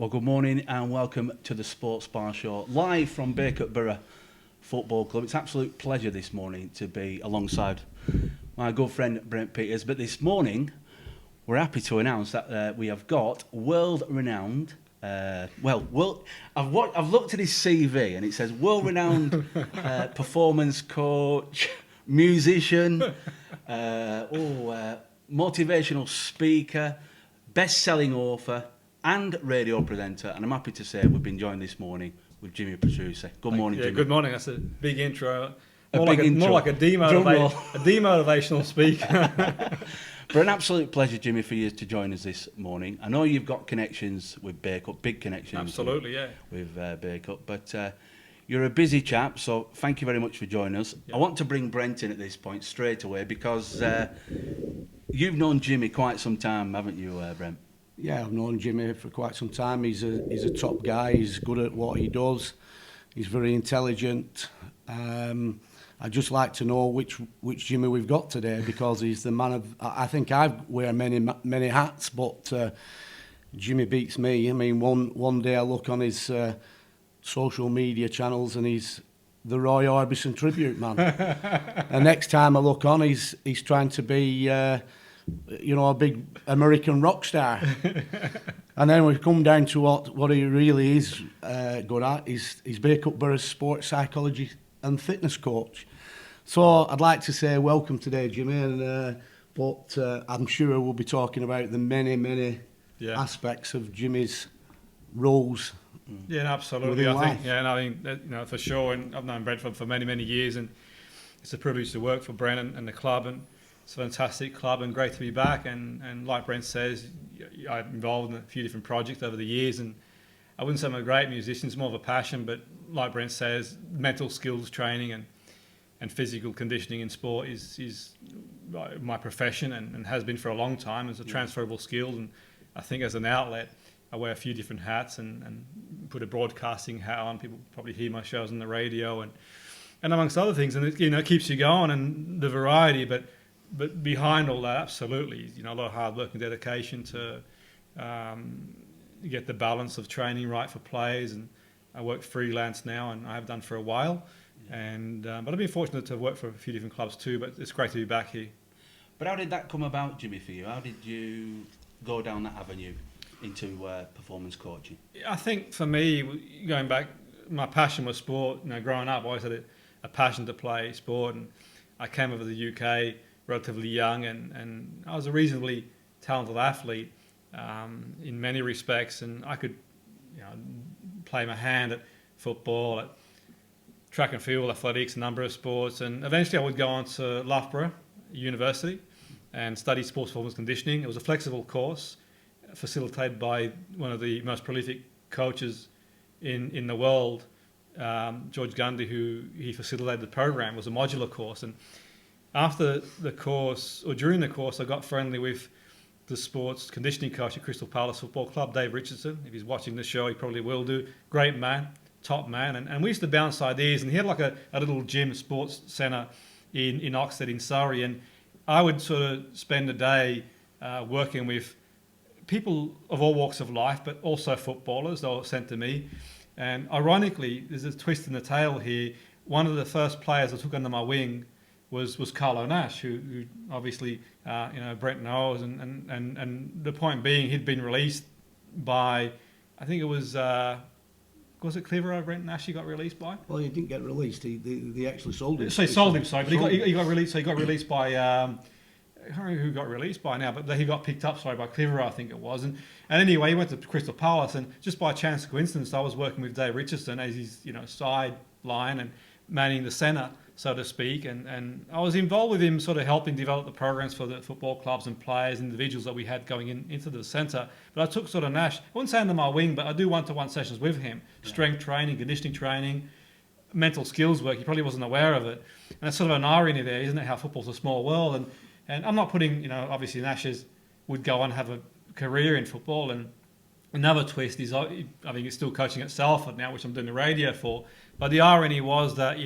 Well, good morning and welcome to the Sports Bar Show, live from Birkett Borough Football Club. It's an absolute pleasure this morning to be alongside my good friend Brent Peters. But this morning, we're happy to announce that we have got world-renowned, I've looked at his CV and it says world-renowned performance coach, musician, motivational speaker, best-selling author, and radio presenter, and I'm happy to say we've been joined this morning with Jimmy Petruzzi. Good morning, Jimmy. Good morning. That's a big intro. More like a demotivational speaker. But an absolute pleasure, Jimmy, for you to join us this morning. I know you've got connections with Birkett, big connections. Absolutely, with Birkett, but you're a busy chap, so thank you very much for joining us. Yeah. I want to bring Brent in at this point straight away because you've known Jimmy quite some time, haven't you, Brent? Yeah, I've known Jimmy for quite some time. He's a top guy. He's good at what he does. He's very intelligent. I'd just like to know which Jimmy we've got today, because he's the man of. I think I wear many hats, but Jimmy beats me. I mean, one day I look on his social media channels and he's the Roy Orbison tribute man. And next time I look on, he's trying to be. A big American rock star. And then we come down to what he really is good at. He's Birkett Borough's sports psychology and fitness coach. So I'd like to say welcome today, Jimmy, but I'm sure we'll be talking about the many aspects of Jimmy's roles. Yeah, absolutely. I think for sure. And I've known Brent for many years, and it's a privilege to work for Brent and the club, and it's a fantastic club and great to be back. And like Brent says, I'm involved in a few different projects over the years, and I wouldn't say I'm a great musician, it's more of a passion, but like Brent says, mental skills training and physical conditioning in sport is my profession and has been for a long time. It's a transferable skill, and I think as an outlet, I wear a few different hats and put a broadcasting hat on. People probably hear my shows on the radio and amongst other things, and it keeps you going, and the variety, but behind all that, absolutely, a lot of hard work and dedication to get the balance of training right for players. And I work freelance now, and I have done for a while. And but I've been fortunate to work for a few different clubs too. But it's great to be back here. But how did that come about, Jimmy, for you? How did you go down that avenue into performance coaching? I think for me, going back, my passion was sport. Growing up, I always had a passion to play sport, and I came over to the UK relatively young, and I was a reasonably talented athlete in many respects, and I could play my hand at football, at track and field, athletics, a number of sports, and eventually I would go on to Loughborough University and study sports performance conditioning. It was a flexible course facilitated by one of the most prolific coaches in the world, George Gundy, who he facilitated the program. It was a modular course, and after the course, or during the course, I got friendly with the sports conditioning coach at Crystal Palace Football Club, Dave Richardson. If he's watching the show, he probably will do. Great man, top man. And we used to bounce ideas, and he had like a little gym, sports centre in Oxted in Surrey. And I would sort of spend a day working with people of all walks of life, but also footballers. They were sent to me. And ironically, there's a twist in the tale here. One of the first players I took under my wing was Carlo Nash, who obviously Brent knows, and the point being, he'd been released by, I think it was it Clitheroe Brent Nash he got released by? Well, he didn't get released. They actually sold him. So he sold him, sorry, but he got released. So he got released by I can't remember who got released by now, but he got picked up, by Clitheroe, I think it was. And anyway, he went to Crystal Palace, and just by chance coincidence, I was working with Dave Richardson as his sideline and manning the centre, so to speak, and I was involved with him, sort of helping develop the programs for the football clubs and players, individuals that we had going into the centre. But I took sort of Nash, I wouldn't say under my wing, but I do one-to-one sessions with him, strength training, conditioning training, mental skills work. He probably wasn't aware of it, and that's sort of an irony there, isn't it? How football's a small world, and I'm not putting, obviously Nash would go on and have a career in football, and another twist is I think he's still coaching at Salford now, which I'm doing the radio for. But the irony was that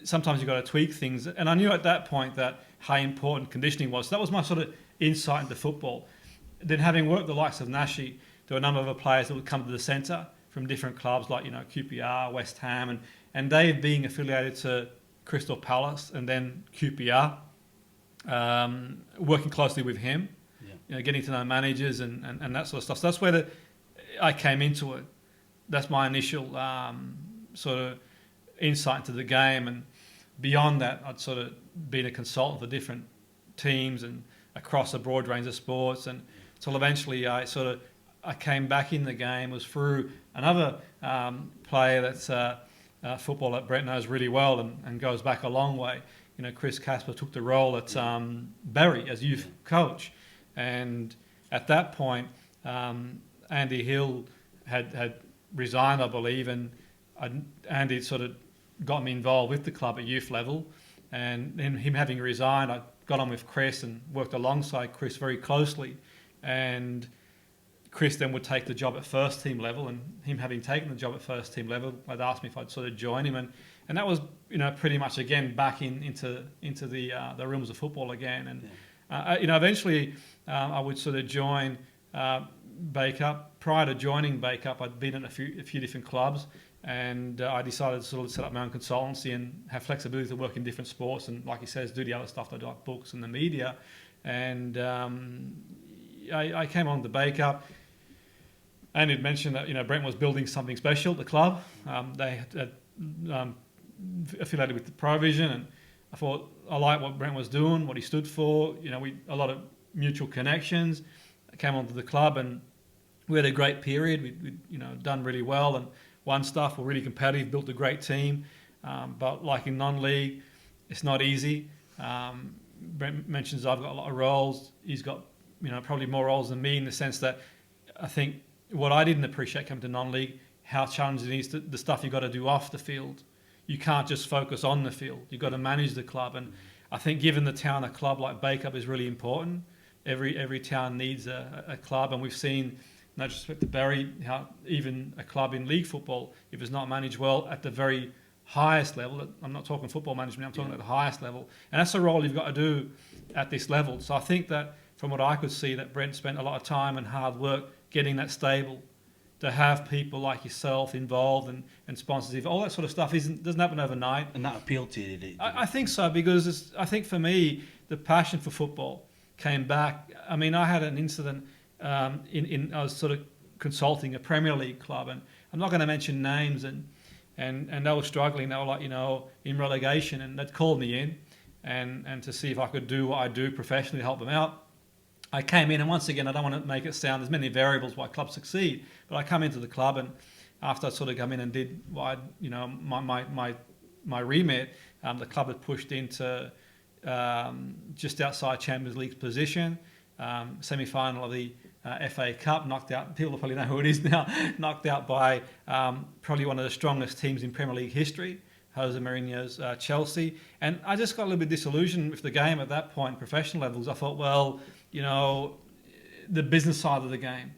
sometimes you've got to tweak things. And I knew at that point that how important conditioning was. So that was my sort of insight into football. Then having worked the likes of Nashi, there were a number of other players that would come to the centre from different clubs like, QPR, West Ham, and they being affiliated to Crystal Palace and then QPR, working closely with him, getting to know managers and that sort of stuff. So that's where I came into it. That's my initial sort of insight into the game, and beyond that, I'd sort of been a consultant for different teams and across a broad range of sports, and until eventually I came back in the game. It was through another player that's football that Brent knows really well and goes back a long way. Chris Casper took the role at Bury as youth coach, and at that point, Andy Hill had resigned, I believe, and Andy sort of got me involved with the club at youth level, and then him having resigned, I got on with Chris and worked alongside Chris very closely, and Chris then would take the job at first team level, and him having taken the job at first team level, they'd asked me if I'd sort of join him, and that was pretty much again back into the realms of football again, and eventually I would sort of join Bacup. Prior to joining Bacup, I'd been at a few different clubs, and I decided to sort of set up my own consultancy and have flexibility to work in different sports, and like he says, do the other stuff that I do, like books and the media, and I came on to Bacup. And he'd mentioned that Brent was building something special at the club. They had affiliated with the Provision, and I thought I liked what Brent was doing, what he stood for. We a lot of mutual connections. I came onto the club, and we had a great period. We'd done really well and won stuff. We're really competitive, built a great team. But like in non-league, it's not easy. Brent mentions I've got a lot of roles. He's got probably more roles than me, in the sense that I think what I didn't appreciate coming to non-league, how challenging it is, the stuff you've got to do off the field. You can't just focus on the field. You've got to manage the club. And I think given the town, a club like Bacup is really important. Every town needs a club. And we've seen, no disrespect to Bury, how even a club in league football, if it's not managed well at the very highest level, I'm not talking football management, I'm talking at the highest level. And that's a role you've got to do at this level. So I think that from what I could see, that Brent spent a lot of time and hard work getting that stable, to have people like yourself involved and sponsors. All that sort of stuff doesn't happen overnight. And that appealed to you, did it? I think so, because I think for me, the passion for football came back. I mean, I had an incident I was sort of consulting a Premier League club, and I'm not going to mention names, and they were struggling. They were like, in relegation, and they'd called me in and to see if I could do what I do professionally to help them out. I came in, and once again, I don't want to make it sound there's many variables why clubs succeed, but I come into the club, and after I sort of come in and did what my remit, the club had pushed into just outside Champions League position, semi-final of the FA Cup, knocked out. People probably know who it is now. Knocked out by probably one of the strongest teams in Premier League history, Jose Mourinho's Chelsea, and I just got a little bit disillusioned with the game at that point, professional levels. I thought, well, the business side of the game,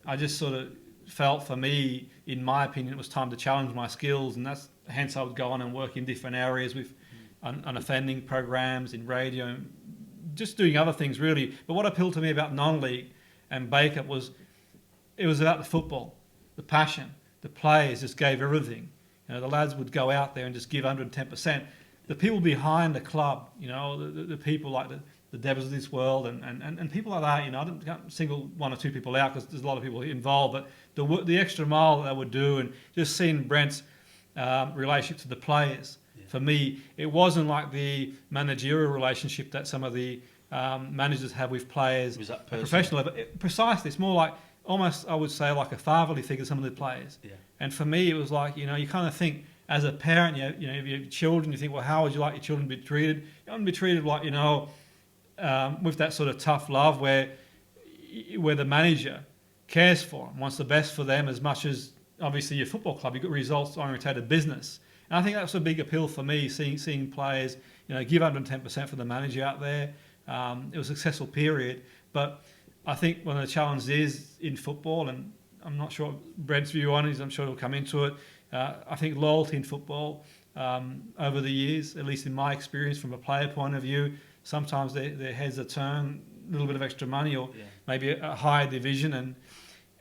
I just sort of felt, for me, in my opinion, it was time to challenge my skills, and that's hence I would go on and work in different areas with unoffending programs in radio, and just doing other things really. But what appealed to me about non-league and Bacup was it was about the football, the passion. The players just gave everything. The lads would go out there and just give 110%. The people behind the club, the people like the Devils of this world and people like that, I can't single one or two people out because there's a lot of people involved, but the extra mile that they would do, and just seeing Brent's relationship to the players. Yeah. For me, it wasn't like the managerial relationship that some of the managers have with players at professional level. Precisely, it's more like almost, I would say, like a fatherly figure to some of the players. Yeah. And for me, it was like, you kind of think, as a parent, if you have children, you think, well, how would you like your children to be treated? You want to be treated like, with that sort of tough love where the manager cares for them, wants the best for them as much as, obviously, your football club. You've got results-orientated business. And I think that's a big appeal for me, seeing players, give 110% for the manager out there. It was a successful period. But I think one of the challenges is in football, and I'm not sure what Brent's view on it, I'm sure he'll come into it. I think loyalty in football over the years, at least in my experience from a player point of view, sometimes their heads are turned, a little bit of extra money or maybe a higher division, and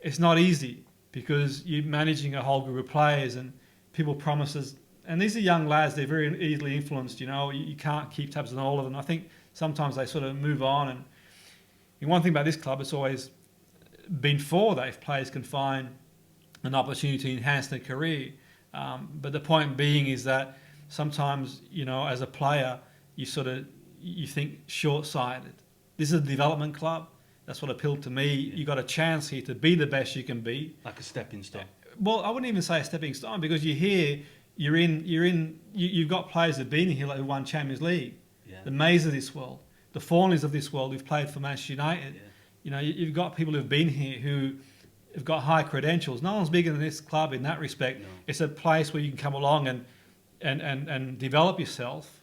it's not easy because you're managing a whole group of players and people promises. And these are young lads, they're very easily influenced, you can't keep tabs on all of them. I think sometimes they sort of move on. And one thing about this club, it's always been for that if players can find an opportunity to enhance their career. But the point being is that sometimes, as a player, you think short-sighted. This is a development club. That's what appealed to me. You got a chance here to be the best you can be. Like a stepping stone. Well, I wouldn't even say a stepping stone because you've got players that've been here who won Champions League, the Mays of this world, the Forneys of this world who've played for Manchester United. Yeah. You've got people who've been here who have got high credentials. No one's bigger than this club in that respect. No. It's a place where you can come along and develop yourself.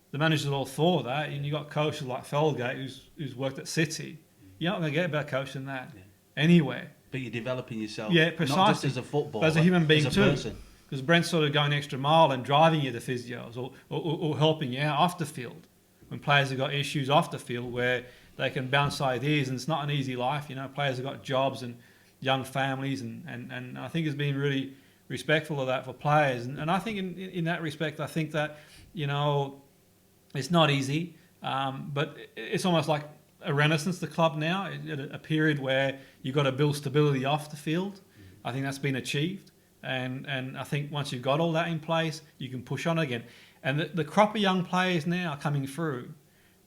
The managers are all for that, and you've got coaches like Felgate who's worked at City. You're not going to get a better coach than that anywhere. But you're developing yourself, precisely. Not just as a footballer, but as a human being as a too. person. Because Brent's sort of going the extra mile and driving you to physios or helping you out off the field. When players have got issues off the field where they can bounce ideas, and it's not an easy life. Players have got jobs and young families, and I think it's been really respectful of that for players. And I think in that respect, I think that, it's not easy, but it's almost like a renaissance, the club now, a period where you've got to build stability off the field. I think that's been achieved. And I think once you've got all that in place, you can push on again. And the crop of young players now coming through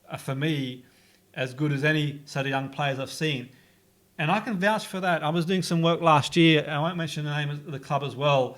are, for me, as good as any set of young players I've seen. And I can vouch for that. I was doing some work last year, and I won't mention the name of the club as well,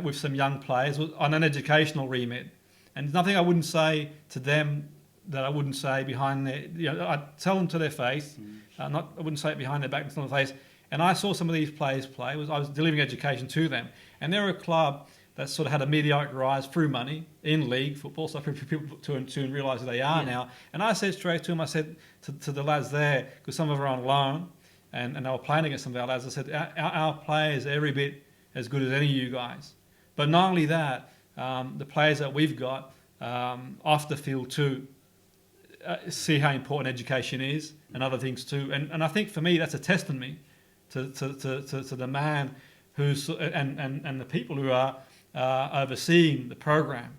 with some young players on an educational remit. And there's nothing I wouldn't say to them that I wouldn't say behind their... I'd tell them to their face. I wouldn't say it behind their back, but to their face. And I saw some of these players play. I was delivering education to them. And they're a club that sort of had a mediocre rise through money in league football, so for people to realise who they are now. And I said straight to them, I said to the lads there, because some of them are on loan, and they were playing against some of our lads, I said, our players are every bit as good as any of you guys. But not only that, the players that we've got off the field too, see how important education is and other things too. And I think for me, that's a testimony to the man who's and the people who are overseeing the program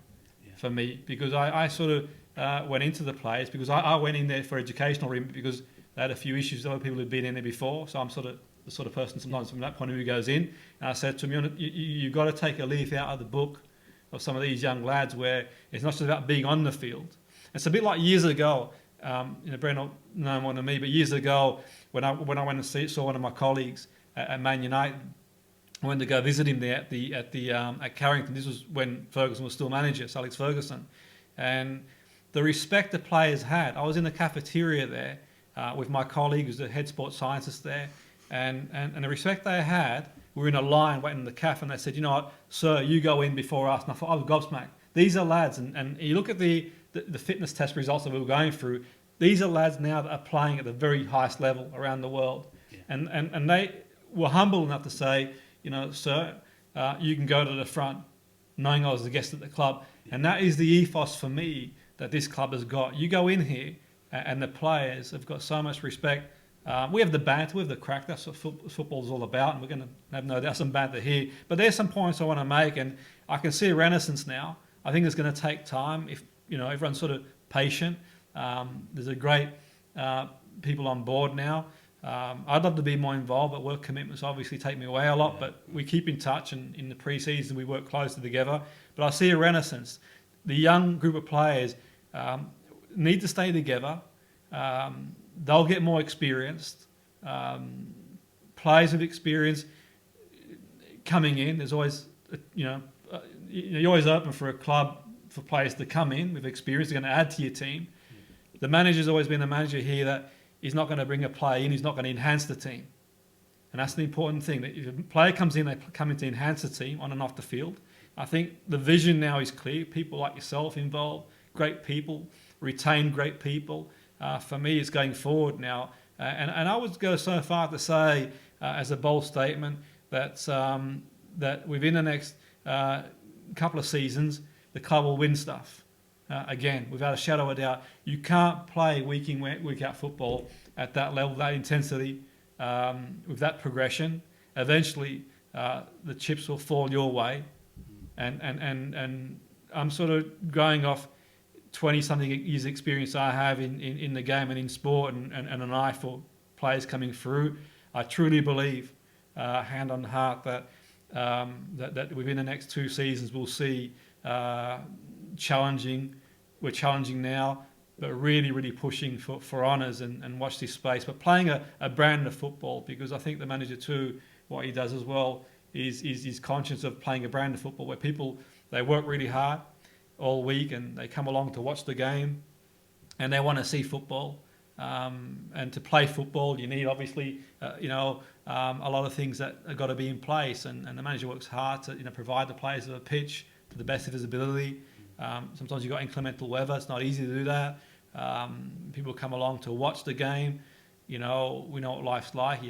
for me, because I sort of went into the players because I went in there for educational reasons because they had a few issues. There were people who'd been in there before, so I'm sort of the sort of person sometimes from that point of view goes in. And I said to him, you've got to take a leaf out of the book of some of these young lads where it's not just about being on the field. It's a bit like years ago, Brent will know more than me, but years ago when I went and saw one of my colleagues at Man United, I went to go visit him there at Carrington. This was when Ferguson was still manager, Sir Alex Ferguson. And the respect the players had, I was in the cafeteria there with my colleague who's the head sports scientist there, and the respect they had, we were in a line waiting in the cafe, and they said, you know what, sir, you go in before us. And I thought, I was gobsmacked. These are lads, and you look at the fitness test results that we were going through, these are lads now that are playing at the very highest level around the world. Yeah. And they were humble enough to say, you know, sir, you can go to the front, knowing I was a guest at the club. Yeah. And that is the ethos for me that this club has got. You go in here, and the players have got so much respect. We have the banter, we have the crack. That's what football's all about, and we're going to have no doubt some banter here. But there's some points I want to make, and I can see a renaissance now. I think it's going to take time if everyone's sort of patient. There's a great people on board now. I'd love to be more involved, but work commitments obviously take me away a lot. But we keep in touch, and in the pre-season we work closely together. But I see a renaissance. The young group of players need to stay together. They'll get more experienced. Players with experience coming in. There's always, you're always open for a club for players to come in with experience. They're going to add to your team. The manager's always been a manager here that he's not going to bring a player in. He's not going to enhance the team. And that's the important thing. That if a player comes in, they come in to enhance the team on and off the field. I think the vision now is clear. People like yourself involved, great people, retain great people. For me, it's going forward now. And I would go so far to say, as a bold statement, that that within the next couple of seasons, the club will win stuff. Again, without a shadow of a doubt, you can't play week in, week out football at that level, that intensity, with that progression, eventually the chips will fall your way. And I'm sort of going off 20-something years experience I have in the game and in sport and an eye for players coming through. I truly believe, hand on heart, that within the next 2 seasons we'll see challenging. We're challenging now, but really, really pushing for honours and watch this space. But playing a brand of football, because I think the manager too, what he does as well, is conscious of playing a brand of football where people, they work really hard all week and they come along to watch the game and they want to see football. And to play football, you need obviously, a lot of things that have got to be in place. And the manager works hard to provide the players with a pitch to the best of his ability. Sometimes you've got inclemental weather. It's not easy to do that. People come along to watch the game. We know what life's like.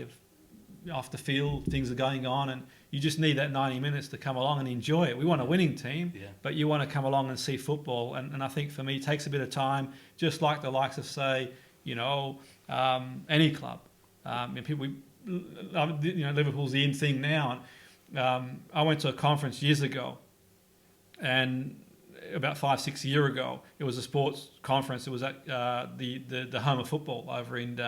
Off the field, things are going on, and you just need that 90 minutes to come along and enjoy it. We want a winning team, but you want to come along and see football. And I think for me, it takes a bit of time, just like the likes of, say, any club. Liverpool's the in thing now. I went to a conference years ago, and about 5-6 years ago, it was a sports conference. It was at the home of football over in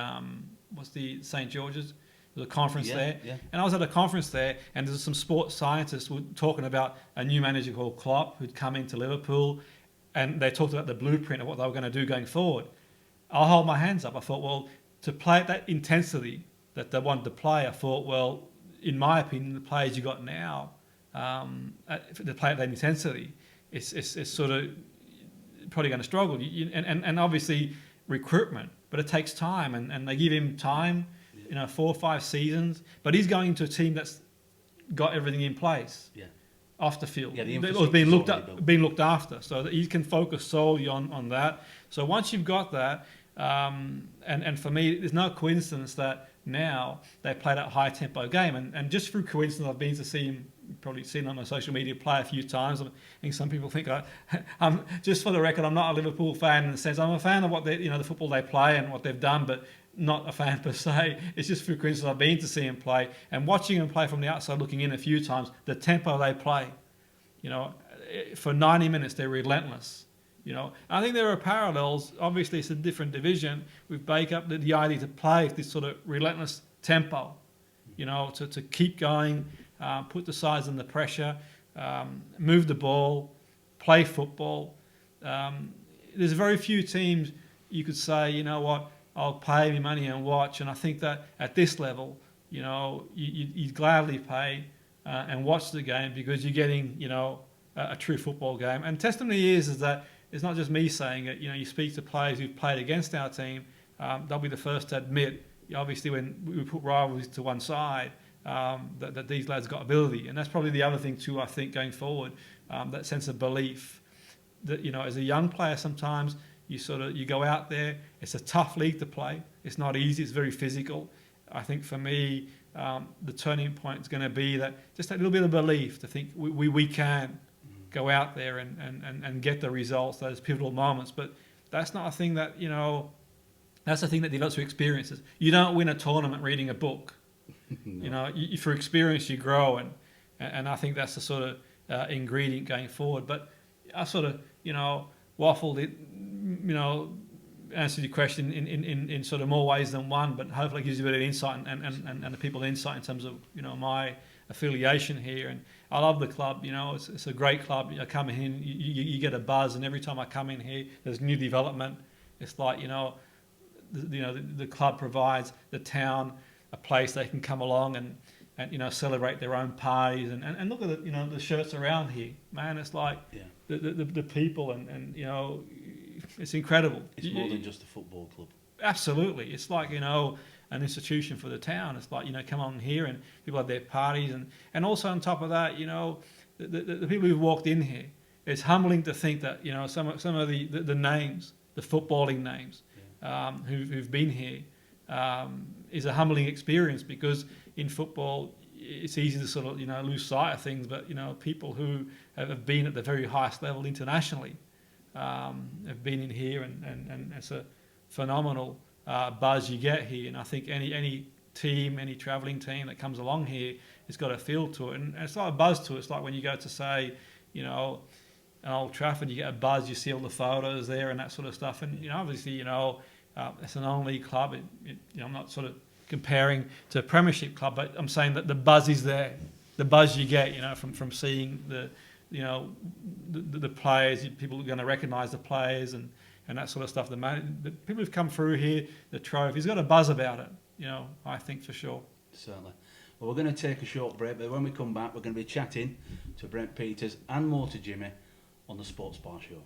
St. George's. There was a conference there, and I was at a conference there, and there's some sports scientists who were talking about a new manager called Klopp who'd come into Liverpool, and they talked about the blueprint of what they were going to do going forward. I'll hold my hands up. I thought, well, to play at that intensity that they wanted to play, I thought, well, in my opinion, the players you got now, to play at that intensity, it's sort of probably going to struggle. And obviously recruitment, but it takes time, and they give him time, 4 or 5 seasons, but he's going to a team that's got everything in place. Off the field. It was being looked after, so that he can focus solely on that. So once you've got that, and for me, there's no coincidence that now they play that high tempo game, and just through coincidence, I've been to see him. You've probably seen him on my social media play a few times. I think some people think I'm just for the record, I'm not a Liverpool fan in the sense I'm a fan of what they, the football they play and what they've done, but not a fan per se. It's just through coincidence I've been to see him play, and watching him play from the outside, looking in a few times, the tempo they play, for 90 minutes they're relentless. I think there are parallels. Obviously, it's a different division. With Baker, the idea to play this sort of relentless tempo, to keep going, put the sides under pressure, move the ball, play football. There's very few teams you could say, I'll pay me money and watch. And I think that at this level, you'd gladly pay and watch the game because you're getting, a true football game. And testimony is that it's not just me saying it. You speak to players who've played against our team, they'll be the first to admit, obviously, when we put rivalries to one side, that these lads got ability. And that's probably the other thing too, I think, going forward, that sense of belief that, as a young player, sometimes you go out there. It's a tough league to play. It's not easy. It's very physical. I think for me, the turning point is going to be that just a little bit of belief to think we can go out there and get the results, those pivotal moments. But that's not a thing that, that's a thing that develops through experiences. You don't win a tournament reading a book. No. Through experience you grow, and I think that's the sort of ingredient going forward. But I sort of, waffled it, answered your question in sort of more ways than one, but hopefully it gives you a bit of insight and the people insight in terms of, my affiliation here. And I love the club, it's a great club. I come in here, you get a buzz, and every time I come in here, there's new development. It's like, the club provides the town a place they can come along and celebrate their own parties and look at the, the shirts around here, man. It's like the people and it's incredible. It's more than just a football club. Absolutely, it's like an institution for the town. It's like come on here and people have their parties and also on top of that, the people who've walked in here. It's humbling to think that some of the names, the footballing names, who've been here. Is a humbling experience because in football it's easy to sort of lose sight of things, but people who have been at the very highest level internationally have been in here and it's a phenomenal buzz you get here. And I think any team, any travelling team that comes along here has got a feel to it, and it's like a buzz to it. It's like when you go to, say, an Old Trafford, you get a buzz, you see all the photos there and that sort of stuff, and obviously it's an non-league club. I'm not sort of comparing to a Premiership club, but I'm saying that the buzz is there. The buzz you get, from seeing the players, people are going to recognise the players and that sort of stuff. The people who've come through here, the trophy's got a buzz about it. I think for sure. Certainly. Well, we're going to take a short break, but when we come back, we're going to be chatting to Brent Peters and more to Jimmy on the Sports Bar Show.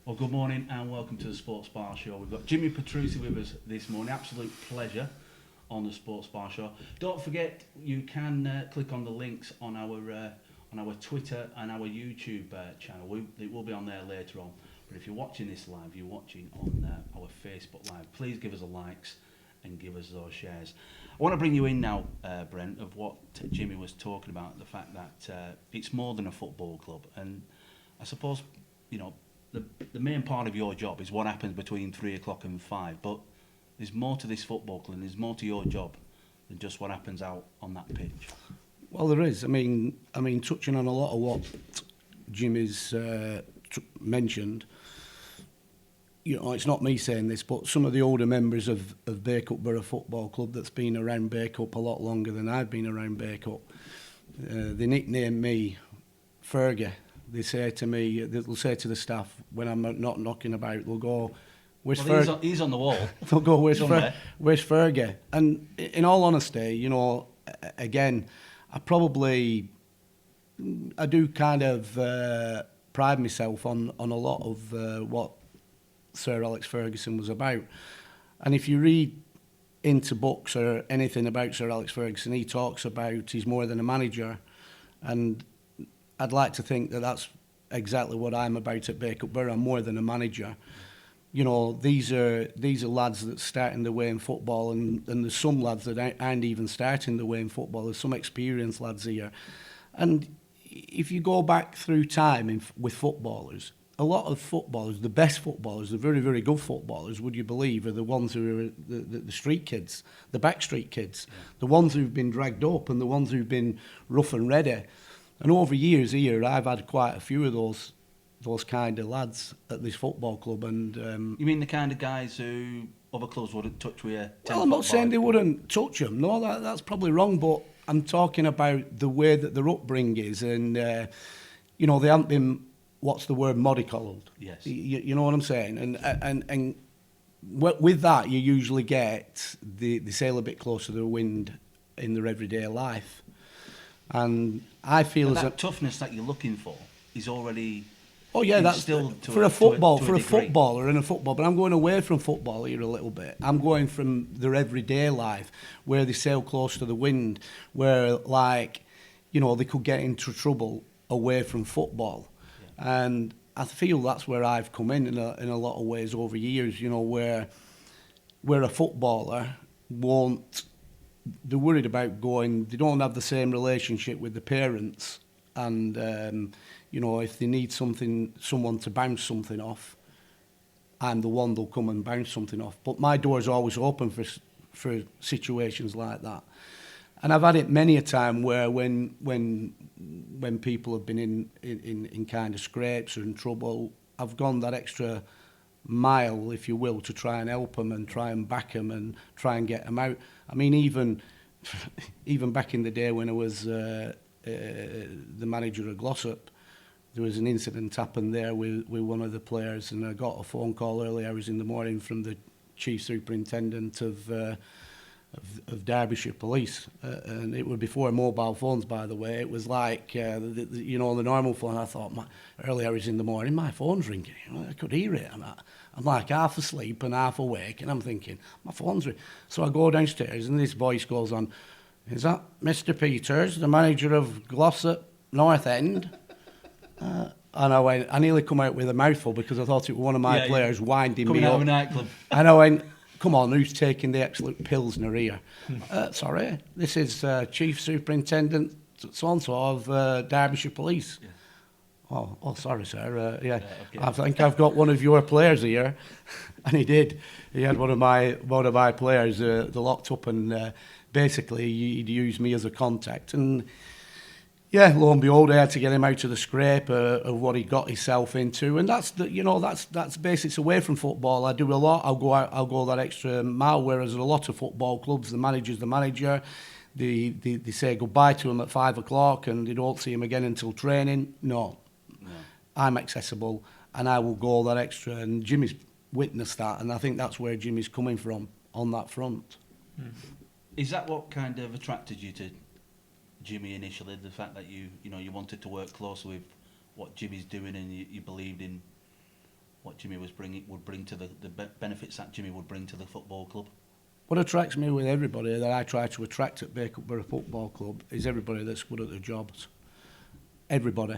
Well, good morning and welcome to the Sports Bar Show. We've got Jimmy Petruzzi with us this morning. Absolute pleasure on the Sports Bar Show. Don't forget, you can click on the links on our Twitter and our YouTube channel. It will be on there later on. But if you're watching this live, you're watching on our Facebook Live. Please give us a likes and give us those shares. I want to bring you in now, Brent, of what Jimmy was talking about, the fact that it's more than a football club. And I suppose, the main part of your job is what happens between 3 o'clock and 5, but there's more to this football club and there's more to your job than just what happens out on that pitch. Well, there is. I mean, touching on a lot of what Jimmy's mentioned, it's not me saying this, but some of the older members of Bacup Borough Football Club that's been around Bacup a lot longer than I've been around Bacup, they nickname me Fergie. They say to me, they'll say to the staff when I'm not knocking about, they'll go, "Where's Fergie?" He's on the wall. They'll go, "Where's Fergie?" And in all honesty, again, I do kind of pride myself on a lot of what Sir Alex Ferguson was about. And if you read into books or anything about Sir Alex Ferguson, he talks about he's more than a manager, and I'd like to think that that's exactly what I'm about at Bacup Borough. I'm more than a manager. These are lads that starting their way in football, and there's some lads that aren't even starting their way in football. There's some experienced lads here. And if you go back through time with footballers, a lot of footballers, the best footballers, the very, very good footballers, would you believe, are the ones who are the street kids, the backstreet kids, the ones who've been dragged up and the ones who've been rough and ready. And over years here, I've had quite a few of those kind of lads at this football club. And you mean the kind of guys who other clubs wouldn't touch with? Well, I'm not saying they wouldn't touch them. No, that's probably wrong. But I'm talking about the way that their upbringing is, and they haven't been, what's the word, mollycoddled. Yes. You know what I'm saying? And with that, you usually get they sail a bit closer to the wind in their everyday life. And I feel and as that toughness that you're looking for is already. Oh yeah, that's still for a footballer and a football. But I'm going away from football here a little bit. I'm going from their everyday life, where they sail close to the wind, where they could get into trouble away from football, and I feel that's where I've come in a lot of ways over years. Where a footballer won't. They're worried about going. They don't have the same relationship with the parents, and if they need someone to bounce something off, I'm the one that'll come and bounce something off. But my door's always open for situations like that. And I've had it many a time where when people have been in kind of scrapes or in trouble, I've gone that extra mile, if you will, to try and help them and try and back them and try and get them out. I mean, even back in the day when I was the manager of Glossop, there was an incident happened there with one of the players, and I got a phone call early hours in the morning from the chief superintendent of Derbyshire Police, and it was before mobile phones, by the way. It was like the normal phone. I thought, early hours in the morning, my phone's ringing. I could hear it. I'm like half asleep and half awake, and I'm thinking, my phone's ringing. So I go downstairs, and this voice goes on, "Is that Mr. Peters, the manager of Glossop North End?" And I nearly come out with a mouthful because I thought it was one of my players winding me up. Coming out of a nightclub. And I went, "Come on, who's taking the absolute Pilsner? Sorry, this is Chief Superintendent so-and-so of Derbyshire Police." Yeah. Oh, sorry, sir. Okay. I think I've got one of your players here. And he did. He had one of my players they locked up, and basically he'd used me as a contact. And yeah, lo and behold, I had to get him out of the scrape of what he got himself into, and that's basics away from football. I do a lot. I'll go that extra mile. Whereas at a lot of football clubs, the manager's the manager. They say goodbye to him at 5 o'clock, and they don't see him again until training. No, I'm accessible, and I will go that extra. And Jimmy's witnessed that, and I think that's where Jimmy's coming from on that front. Is that what kind of attracted you to Jimmy initially, the fact that you wanted to work close with what Jimmy's doing, and you believed in what Jimmy would bring to the benefits that Jimmy would bring to the football club? What attracts me with everybody that I try to attract at Bacon Football Club is everybody that's good at their jobs. Everybody.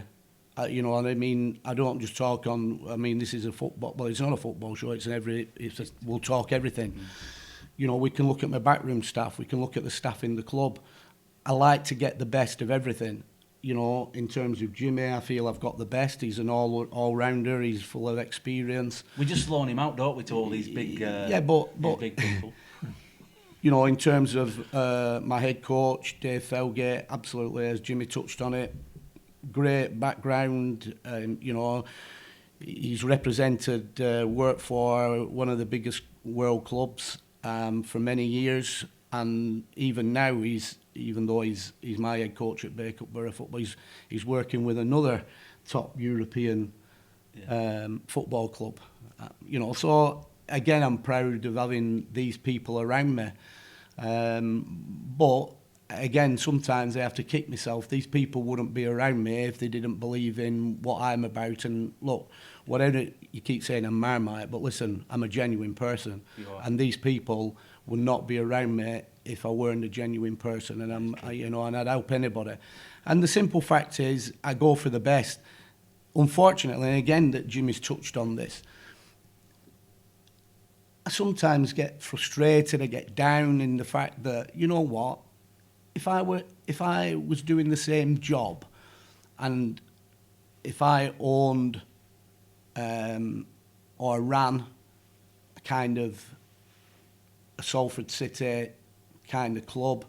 And I mean, I don't just talk on, I mean, this is a football, well, it's not a football show, we'll talk everything. We can look at my backroom staff, we can look at the staff in the club. I like to get the best of everything. In terms of Jimmy, I feel I've got the best. He's an all-rounder. He's full of experience. We just loan him out, don't we, to all these big, big people. In terms of my head coach, Dave Felgate, absolutely, as Jimmy touched on it, great background. He's represented, worked for one of the biggest world clubs for many years, and even now even though he's my head coach at Bacon Football, he's working with another top European football club. So again, I'm proud of having these people around me. But again, sometimes I have to kick myself. These people wouldn't be around me if they didn't believe in what I'm about. And look, whatever you keep saying, I'm Marmite, but listen, I'm a genuine person. And these people would not be around me if I weren't a genuine person, and and I'd help anybody. And the simple fact is, I go for the best. Unfortunately, and again, that Jimmy's touched on this, I sometimes get frustrated, I get down in the fact that, you know what, if I was doing the same job, and if I owned or ran a kind of a Salford City kind of club,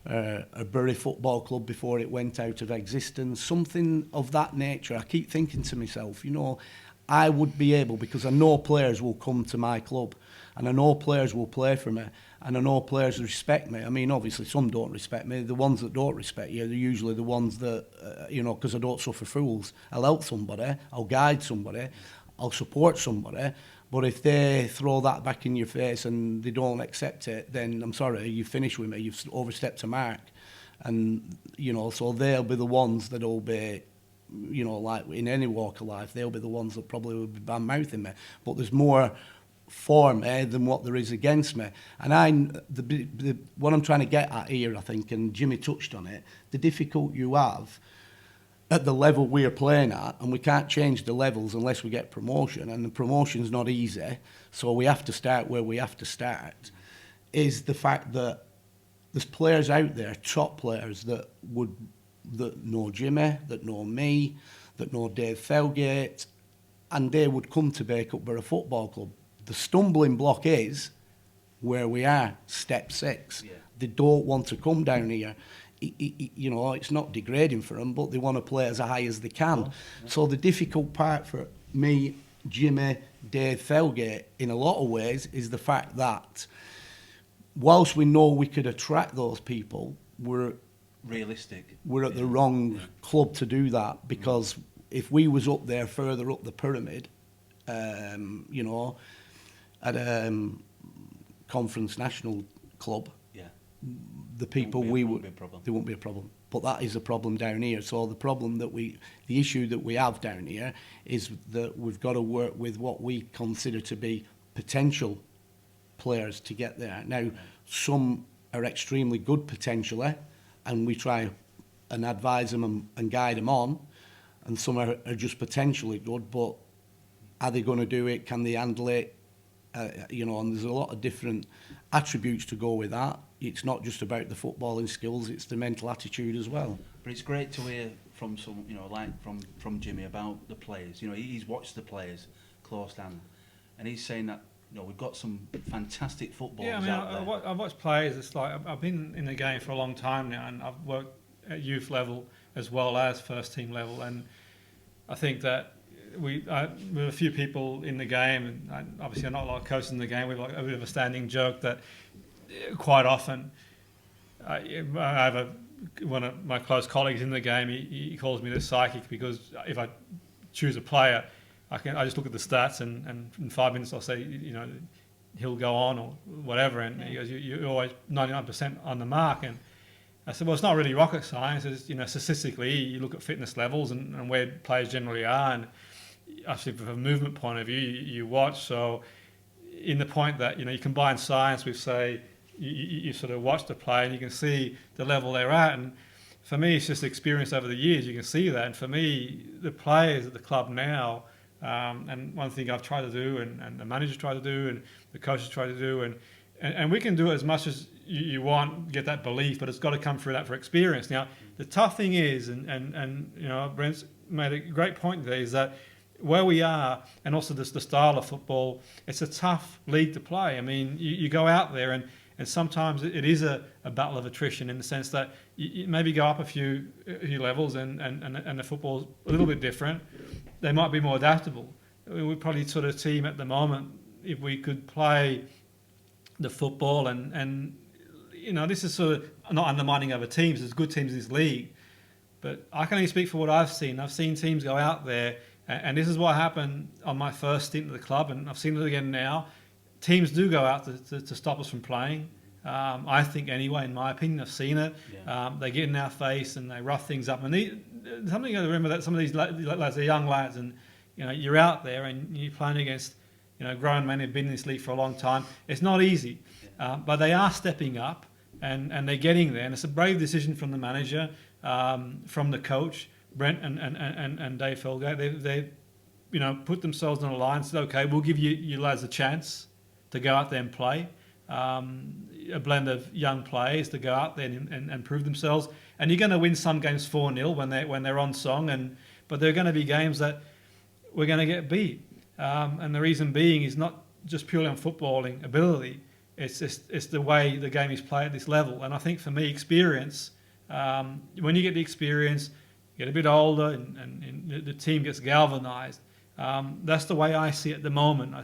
a Bury Football Club before it went out of existence, something of that nature, I keep thinking to myself, I would be able, because I know players will come to my club, and I know players will play for me, and I know players respect me. I mean, obviously some don't respect me. The ones that don't respect you, they're usually the ones that, because I don't suffer fools. I'll help somebody, I'll guide somebody, I'll support somebody. But if they throw that back in your face and they don't accept it, then I'm sorry, you finish with me, you've overstepped a mark. And, so they'll be the ones that'll be, like in any walk of life, they'll be the ones that probably will be bad-mouthing me. But there's more for me than what there is against me. And what I'm trying to get at here, I think, and Jimmy touched on it, the difficulty you have at the level we're playing at, and we can't change the levels unless we get promotion, and the promotion's not easy, so we have to start where we have to start, is the fact that there's players out there, top players, that know Jimmy, that know me, that know Dave Felgate, and they would come to Bacup Borough Football Club. The stumbling block is where we are, step 6. Yeah. They don't want to come down here. You know, it's not degrading for them, but they want to play as high as they can. Oh, yeah. So the difficult part for me, Jimmy, Dave, Felgate, in a lot of ways, is the fact that whilst we know we could attract those people, we're Realistic. at the wrong club to do that, because if we was up there further up the pyramid, you know, at a conference national club, Yeah. the people Won't be a problem. there won't be a problem. But that is a problem down here. So the issue that we have down here is that we've got to work with what we consider to be potential players to get there. Now, some are extremely good potentially, and we try and advise them and guide them on, and some are just potentially good, but are they going to do it? Can they handle it? You know, and there's a lot of different attributes to go with that. It's not just about the footballing skills, it's the mental attitude as well. But it's great to hear from some, you know, like from Jimmy about the players. You know, he's watched the players close down, and he's saying that, you know, we've got some fantastic footballers Yeah, I mean, out there. I've watched players. It's like I've been in the game for a long time now, and I've worked at youth level as well as first team level, and I think that with a few people in the game, and obviously not a lot of coaches in the game. We've like a bit of a standing joke that quite often I have one of my close colleagues in the game. He calls me the psychic, because if I choose a player, I just look at the stats, and in 5 minutes I'll say, you know, he'll go on or whatever, and he goes, you're always 99% on the mark. And I said, well, it's not really rocket science. It's, you know, statistically, you look at fitness levels and where players generally are, and actually from a movement point of view, you watch. So in the point that, you know, you combine science with, say, you sort of watch the play and you can see the level they're at. And for me, it's just experience over the years. You can see that. And for me, the players at the club now, and one thing I've tried to do, and the managers try to do, and the coaches try to do, and we can do it as much as you want, get that belief, but it's got to come through that for experience. Now, the tough thing is, and you know, Brent's made a great point there, is that where we are, and also the style of football, it's a tough league to play. I mean, you go out there, and sometimes it is a battle of attrition, in the sense that you maybe go up a few levels, and the football's a little bit different. They might be more adaptable. We're probably sort of team at the moment, if we could play the football, and you know, this is sort of not undermining other teams. There's good teams in this league, but I can only speak for what I've seen. I've seen teams go out there, and this is what happened on my first stint at the club, and I've seen it again now. Teams do go out to stop us from playing. I think anyway, in my opinion, I've seen it. Yeah. They get in our face and they rough things up. And something you got to remember, that some of these lads are young lads, and you know, you're out there and you're playing against, you know, grown men who've been in this league for a long time. It's not easy, but they are stepping up, and they're getting there. And it's a brave decision from the manager, from the coach, Brent and Dave Felgate. They you know, put themselves on a line and said, okay, we'll give you lads a chance to go out there and play. A blend of young players to go out there and prove themselves. And you're going to win some games 4-0 when they're on song, but there are going to be games that we're going to get beat. And the reason being is not just purely on footballing ability. It's the way the game is played at this level. And I think for me, experience, when you get the experience, you get a bit older, and the team gets galvanised. That's the way I see it at the moment.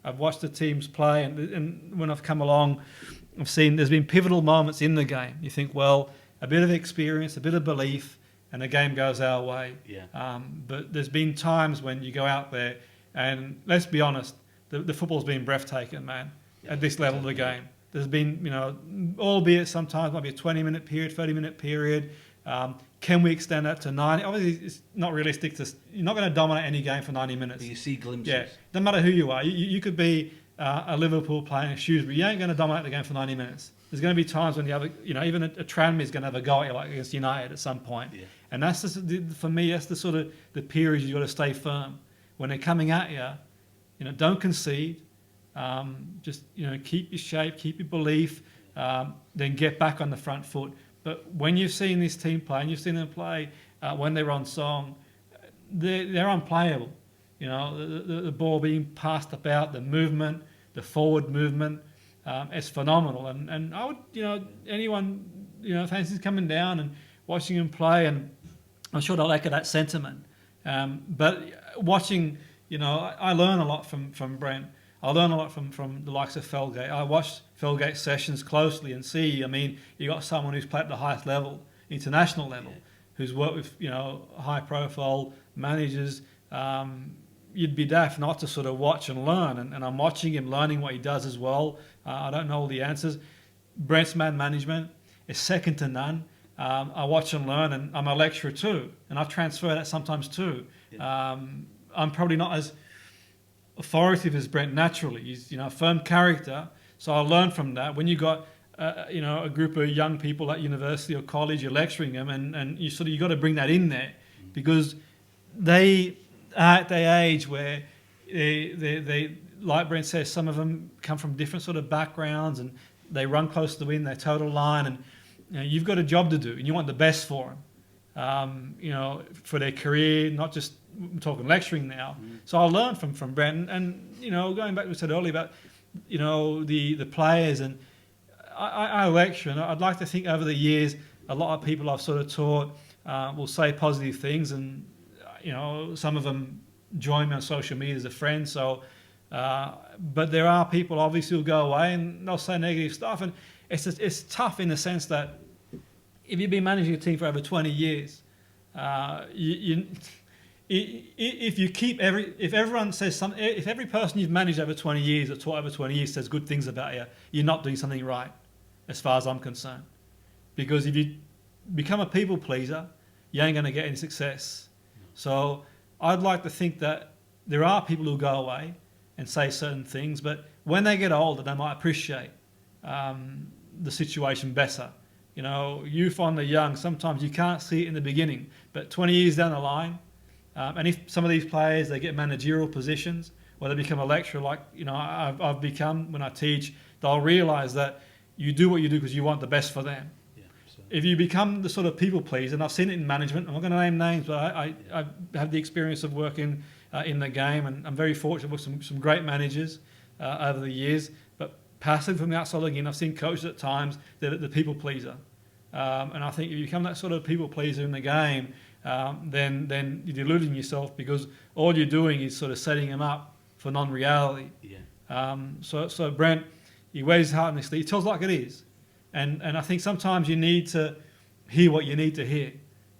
I've watched the teams play, and when I've come along, I've seen there's been pivotal moments in the game. You think, well, a bit of experience, a bit of belief, and the game goes our way. Yeah. But there's been times when you go out there, and let's be honest, the football's been breathtaking, man, at this level of the game. There's been, you know, albeit sometimes might be a 20-minute period, 30-minute period. Can we extend that to 90? Obviously, it's not realistic. You're not going to dominate any game for 90 minutes. But you see glimpses. Yeah, no matter who you are. You could be a Liverpool playing Shrewsbury. You ain't going to dominate the game for 90 minutes. There's going to be times when you have, even a Tranmere is going to have a go at you, like against United at some point. Yeah. And that's for me, that's the sort of the period you've got to stay firm. When they're coming at you, don't concede. Just keep your shape, keep your belief, then get back on the front foot. But when you've seen this team play, and you've seen them play when they're on song, they're unplayable. You know, the ball being passed about, the movement, the forward movement, it's phenomenal. And I would, you know, anyone, you know, fancies coming down and watching him play, and I'm sure they'll echo that sentiment. But watching, you know, I learn a lot from Brent. I learn a lot from the likes of Felgate. I watch Felgate sessions closely and see, I mean, you got someone who's played at the highest level, international level, who's worked with, you know, high-profile managers. You'd be daft not to sort of watch and learn, and I'm watching him, learning what he does as well. I don't know all the answers. Brent's man management is second to none. I watch and learn, and I'm a lecturer too, and I transfer that sometimes too. I'm probably not as authoritative as Brent naturally. He's, you know, a firm character, so I learn from that. When you got you know, a group of young people at university or college, you're lecturing them, and you got to bring that in there, because they are at the age where they like Brent says, some of them come from different sort of backgrounds, and they run close to the wind, they're total line, and you know, you've got a job to do, and you want the best for them, you know, for their career, not just, I'm talking lecturing now. So I learned from Brent, and you know, going back to what we said earlier about, you know, the players, and I lecture, and I'd like to think over the years, a lot of people I've sort of taught will say positive things, and you know, some of them join me on social media as a friend. So, but there are people obviously who go away and they'll say negative stuff, and it's tough in the sense that if you've been managing a team for over 20 years, if everyone says something, if every person you've managed over 20 years or taught over 20 years says good things about you, you're not doing something right, as far as I'm concerned. Because if you become a people pleaser, you ain't going to get any success. So I'd like to think that there are people who go away and say certain things, but when they get older, they might appreciate the situation better. You know, youth on the young, sometimes you can't see it in the beginning, but 20 years down the line, and if some of these players, they get managerial positions, or they become a lecturer like, you know, I've become when I teach, they'll realise that you do what you do because you want the best for them. If you become the sort of people pleaser, and I've seen it in management, I'm not going to name names, but I have the experience of working in the game, and I'm very fortunate with some great managers over the years. But passing from the outside looking in, I've seen coaches at times that are the people pleaser. And I think if you become that sort of people pleaser in the game, then you're deluding yourself, because all you're doing is sort of setting them up for non-reality. So Brent, he wears his heart on his sleeve. He tells it like it is. And I think sometimes you need to hear what you need to hear.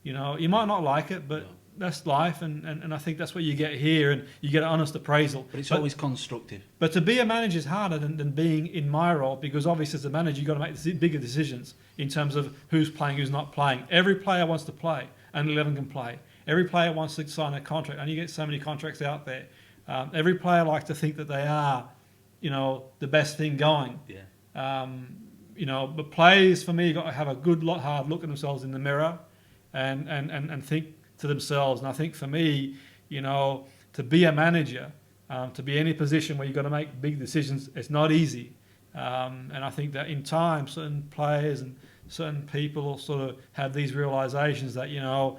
You know, you might not like it, but that's life, and I think that's what you get here, and you get an honest appraisal. But it's always constructive. But to be a manager is harder than being in my role, because obviously as a manager you've got to make bigger decisions in terms of who's playing, who's not playing. Every player wants to play, and 11 can play. Every player wants to sign a contract, and you get so many contracts out there. Every player likes to think that they are, you know, the best thing going. You know, but players, for me, you've got to have a good, hard look at themselves in the mirror and think to themselves. And I think for me, you know, to be a manager, to be in any position where you've got to make big decisions, it's not easy. And I think that in time, certain players and certain people will sort of have these realizations that, you know,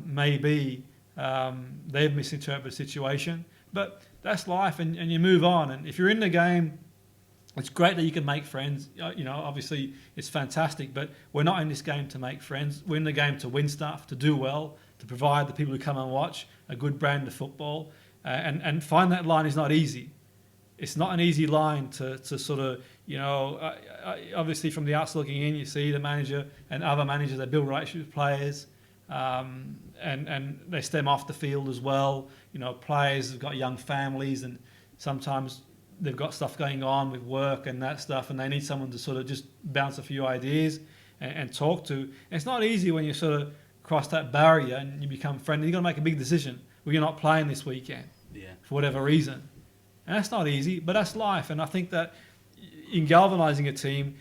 maybe they've misinterpreted the situation. But that's life, and you move on. And if you're in the game, it's great that you can make friends. You know, obviously it's fantastic, but we're not in this game to make friends. We're in the game to win stuff, to do well, to provide the people who come and watch a good brand of football. And find that line is not easy. It's not an easy line to sort of, you know, obviously from the outside looking in, you see the manager and other managers, they build relationships with players, and they stem off the field as well. You know, players have got young families, and sometimes they've got stuff going on with work and that stuff, and they need someone to sort of just bounce a few ideas and talk to. And it's not easy when you sort of cross that barrier and you become friendly. You've got to make a big decision. Well, you're not playing this weekend for whatever reason. And that's not easy, but that's life. And I think that in galvanising a team,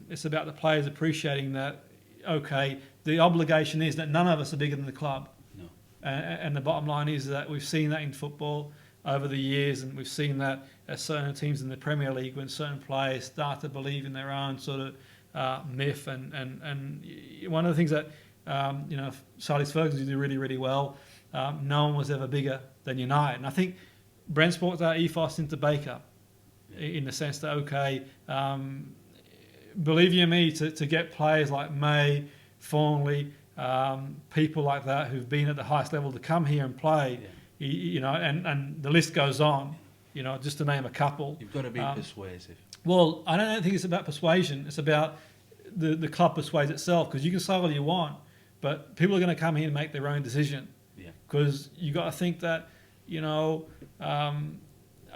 it's about the players appreciating that, okay, the obligation is that none of us are bigger than the club. No. And the bottom line is that we've seen that in football over the years, and we've seen that at certain teams in the Premier League when certain players start to believe in their own sort of myth. And one of the things that, you know, Sir Alex Ferguson did really, really well no one was ever bigger than United. And I think Brent's brought that ethos into Baker, in the sense that, okay, believe you me, to get players like May, Thornley, people like that who've been at the highest level to come here and play, you know, and the list goes on, you know, just to name a couple. You've got to be persuasive. Well, I don't think it's about persuasion. It's about the club persuades itself, because you can say all you want, but people are going to come here and make their own decision. Yeah. Because you got to think that, you know, I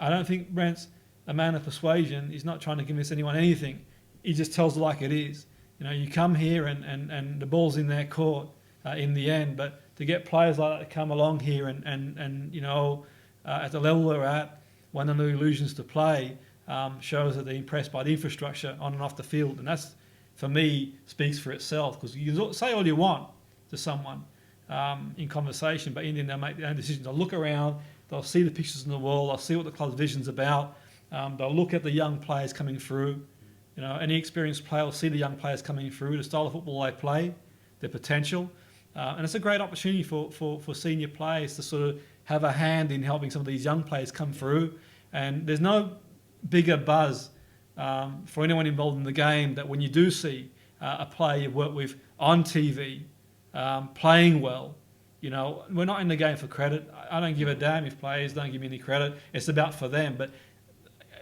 don't think Brent's a man of persuasion. He's not trying to convince anyone anything. He just tells it like it is. You know, you come here and the ball's in their court in the end. But to get players like that to come along here and you know, at the level they're at, one of the illusions to play, shows that they're impressed by the infrastructure on and off the field. And that's, for me, speaks for itself. Because you can say all you want to someone in conversation, but in the end they'll make their own decisions. They'll look around, they'll see the pictures on the wall, they'll see what the club's vision's about, they'll look at the young players coming through. You know, any experienced player will see the young players coming through, the style of football they play, their potential. And it's a great opportunity for senior players to sort of have a hand in helping some of these young players come through. And there's no bigger buzz for anyone involved in the game that when you do see a player you've worked with on TV playing well. You know, we're not in the game for credit. I don't give a damn if players don't give me any credit. It's about for them. But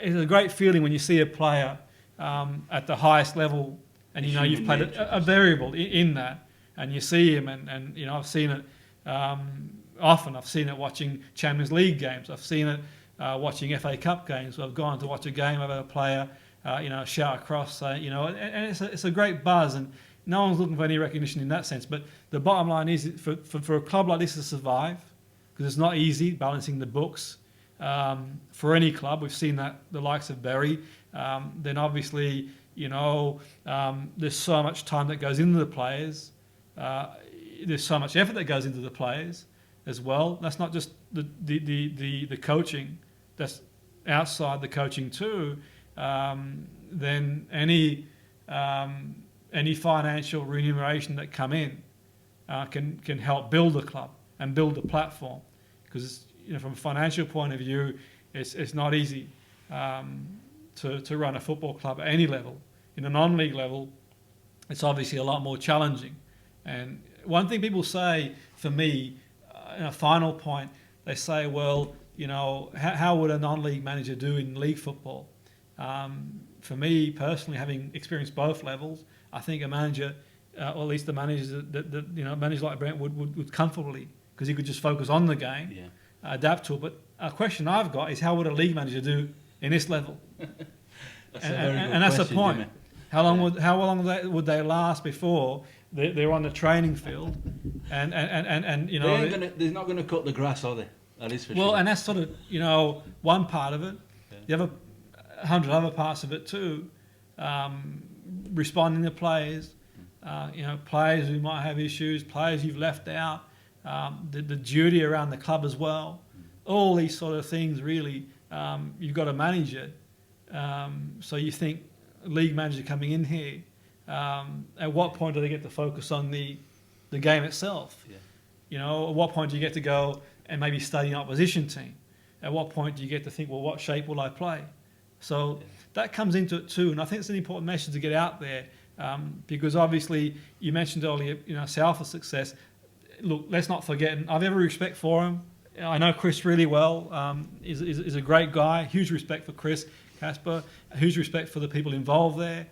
it's a great feeling when you see a player at the highest level, and you know you've played a variable in that, and you see him, and you know, I've seen it often. I've seen it watching Champions League games. I've seen it watching FA Cup games. I've gone to watch a game of a player, you know, shout across, you know, and it's a great buzz, and no one's looking for any recognition in that sense. But the bottom line is, for a club like this to survive, because it's not easy balancing the books for any club. We've seen that the likes of Bury. Then obviously, you know, there's so much time that goes into the players. There's so much effort that goes into the players as well. That's not just the coaching. That's outside the coaching too. Then any financial remuneration that come in can help build the club and build the platform. Because, you know, from a financial point of view, it's not easy to run a football club at any level. In a non-league level, it's obviously a lot more challenging. And one thing people say, for me, in a final point, they say, well, you know, how would a non-league manager do in league football? For me personally, having experienced both levels, I think a manager, or at least the managers that you know, managers like Brent would comfortably, because he could just focus on the game, adapt to it. But a question I've got is, how would a league manager do in this level? And that's the point. Jimmy. How long would they last before they're on the training field? And you know, they're not going to cut the grass, are they? That is for sure. Well, and that's sort of, you know, one part of it. Yeah. You have 100 other parts of it too. Responding to players, you know, players who might have issues, players you've left out, the duty around the club as well. All these sort of things, really, you've got to manage it. So you think, league manager coming in here, at what point do they get to focus on the game itself? Yeah. You know, at what point do you get to go and maybe study an opposition team? At what point do you get to think, well, what shape will I play? So that comes into it too, and I think it's an important message to get out there, because obviously you mentioned earlier, you know, South's success. Look, let's not forget, and I have every respect for him. I know Chris really well. Is a great guy. Huge respect for Chris Casper. Huge respect for the people involved there.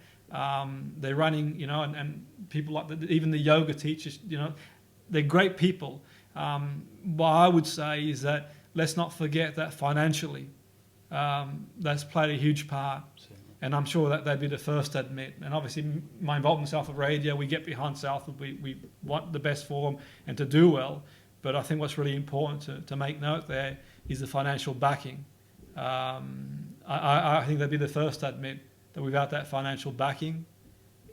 They're running, you know, and people like even the yoga teachers, you know, they're great people. What I would say is that let's not forget that financially, that's played a huge part. And I'm sure that they'd be the first to admit. And obviously, my involvement in Southwood Radio, we get behind Southwood. We want the best for them and to do well. But I think what's really important to make note there is the financial backing. I think they'd be the first to admit that without that financial backing,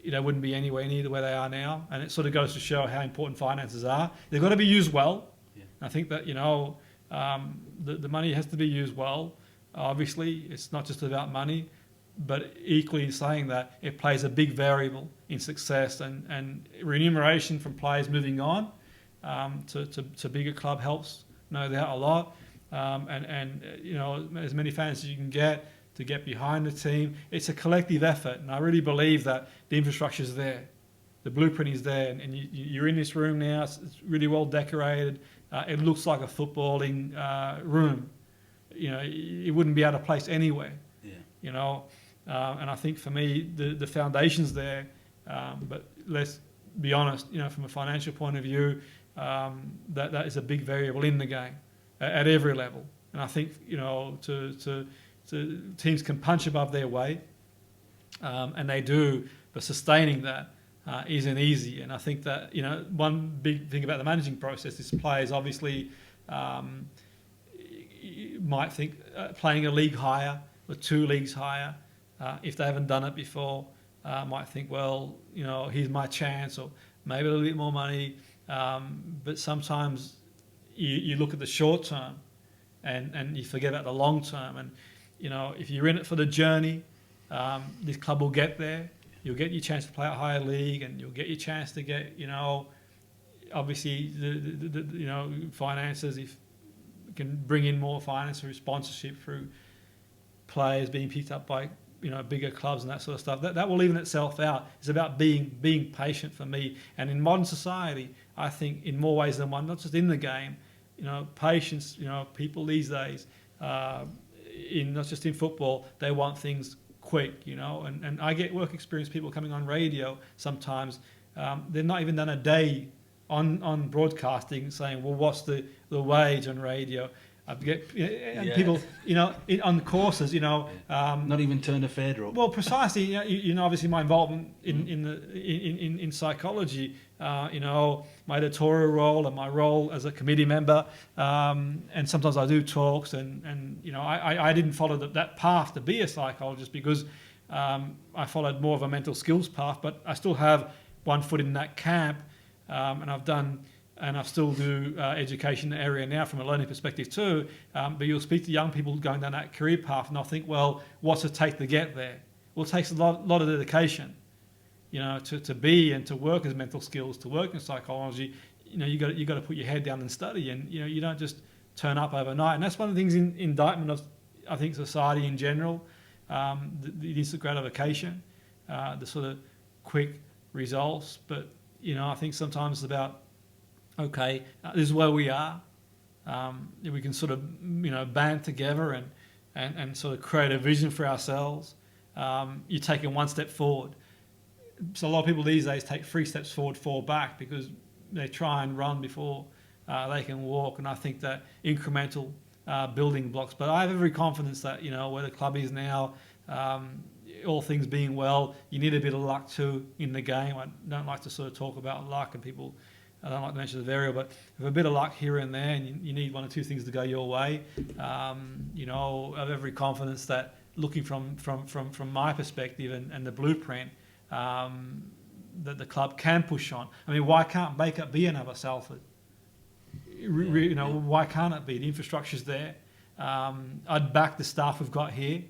they wouldn't be anywhere near where they are now. And it sort of goes to show how important finances are. They've got to be used well. Yeah. I think that, you know, the money has to be used well. Obviously, it's not just about money, but equally in saying that, it plays a big variable in success and remuneration from players moving on. to bigger club helps, no doubt, a lot. And as many fans as you can get to get behind the team. It's a collective effort, and I really believe that the infrastructure is there. The blueprint is there, and you're in this room now. It's really well decorated. It looks like a footballing room. It wouldn't be out of place anywhere. Yeah. And I think for me, the foundation's there. But let's be honest, from a financial point of view, that is a big variable in the game at every level. And I think teams can punch above their weight, and they do, but sustaining that isn't easy. And I think that one big thing about the managing process is players obviously might think playing a league higher or 2 leagues higher, if they haven't done it before, might think, well, here's my chance, or maybe a little bit more money. But sometimes you look at the short term and you forget about the long term. And if you're in it for the journey, this club will get there. You'll get your chance to play at a higher league, and you'll get your chance to get, obviously the finances. If you can bring in more finance through sponsorship, through players being picked up by bigger clubs and that sort of stuff, that will even itself out. It's about being patient for me. And in modern society, I think in more ways than one, not just in the game, patience. People these days, not just in football, they want things quick. And I get work experience people coming on radio sometimes. They've not even done a day on broadcasting, saying, well, what's the wage on radio? I get people, on courses, not even turned a fader up. Well, precisely. Obviously my involvement in psychology, my editorial role and my role as a committee member, and sometimes I do talks, and I didn't follow that path to be a psychologist because I followed more of a mental skills path, but I still have one foot in that camp, and I still do education area now from a learning perspective too. But you'll speak to young people going down that career path, and I'll think, well, what's it take to get there? Well, it takes a lot of dedication, to be and to work as mental skills, to work in psychology. You got to put your head down and study, and you don't just turn up overnight. And that's one of the things in indictment of, I think, society in general, the instant gratification, the sort of quick results. But I think sometimes it's about, okay, this is where we are. We can sort of, band together and sort of create a vision for ourselves. You're taking one step forward. So a lot of people these days take 3 steps forward, 4 back, because they try and run before they can walk. And I think that incremental building blocks. But I have every confidence that, where the club is now, all things being well, you need a bit of luck too in the game. I don't like to sort of talk about luck, and people, I don't like to mention the variable, but with a bit of luck here and there, and you need 1 or 2 things to go your way, I have every confidence that looking from my perspective and the blueprint, that the club can push on. I mean, why can't Baker be another Salford? Why can't it be? The infrastructure's there. I'd back the staff we've got here,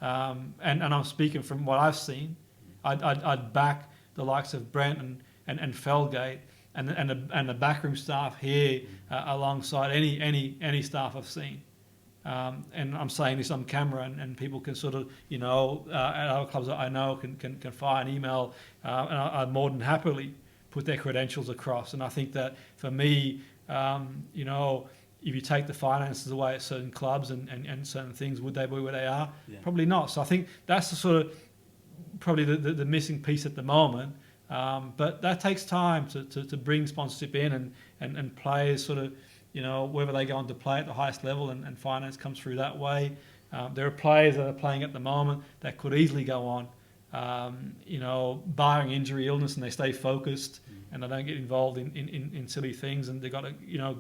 and I'm speaking from what I've seen. I'd back the likes of Brent and Felgate and the backroom staff here alongside any staff I've seen. And I'm saying this on camera, and people can sort of, at other clubs that I know can fire an email, and I'd more than happily put their credentials across. And I think that for me, if you take the finances away at certain clubs and certain things, would they be where they are? Yeah. Probably not. So I think that's the sort of probably the missing piece at the moment. But that takes time to bring sponsorship in and players sort of, whether they go on to play at the highest level and finance comes through that way. There are players that are playing at the moment that could easily go on, barring injury, illness, and they stay focused and they don't get involved in silly things, and they've got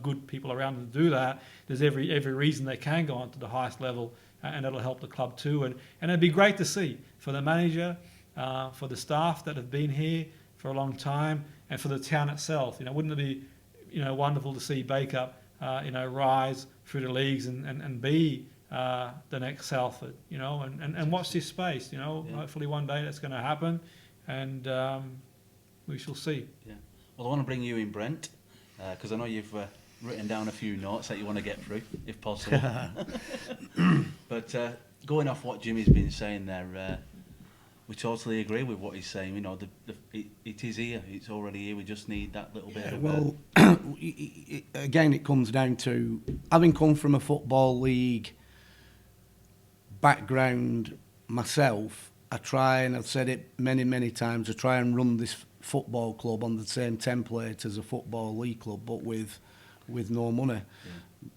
good people around them to do that. There's every reason they can go on to the highest level, and it'll help the club too. And it'd be great to see for the manager, for the staff that have been here for a long time, and for the town itself. Wouldn't it be wonderful to see Baker rise through the leagues and be the next Salford, and watch this space. Hopefully one day that's going to happen, and we shall see. Yeah. Well, I want to bring you in, Brent. because I know you've written down a few notes that you want to get through, if possible. But going off what Jimmy's been saying there, we totally agree with what he's saying. You know, it is here. It's already here. We just need that little bit of... Well, again, it comes down to, having come from a football league background myself, I try, and I've said it many, many times, I try and run this football club on the same template as a football league club, but with no money. Yeah.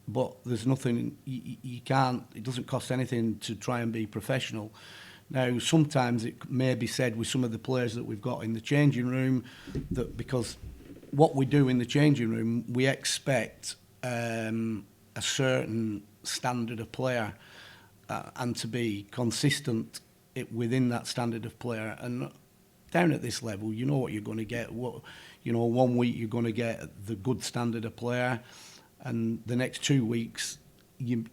But there's nothing, you can't, it doesn't cost anything to try and be professional. Now, sometimes it may be said with some of the players that we've got in the changing room, that because what we do in the changing room, we expect a certain standard of player and to be consistent within that standard of player. And down at this level, you know what you're going to get. You know, 1 week you're going to get the good standard of player, and the next 2 weeks, you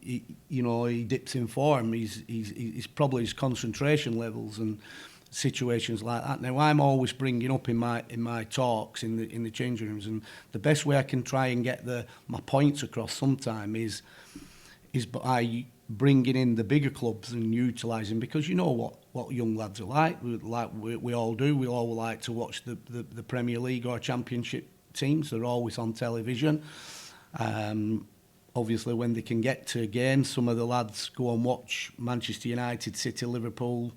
know, he dips in form. He's probably his concentration levels and situations like that. Now, I'm always bringing up in my talks in the changing rooms, and the best way I can try and get my points across sometime is by bringing in the bigger clubs and utilising, because you know what young lads are like. We all do. We all like to watch the Premier League or Championship teams. They're always on television. Obviously, when they can get to games, some of the lads go and watch Manchester United, City, Liverpool,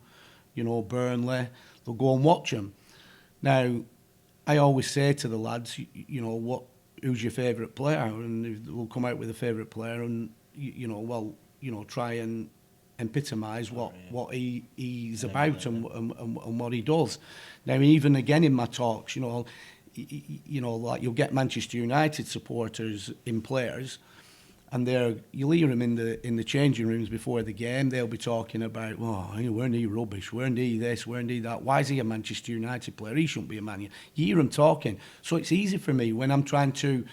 you know, Burnley. They'll go and watch them. Now, I always say to the lads, you know, who's your favourite player? And they'll come out with a favourite player, and try and epitomise what he's about and what he does. Now, even again in my talks, you know, like you'll get Manchester United supporters in players, and you'll hear them in the changing rooms before the game. They'll be talking about, weren't he rubbish? Weren't he this? Weren't he that? Why is he a Manchester United player? He shouldn't be a Man U. You hear them talking. So it's easy for me when I'm trying to,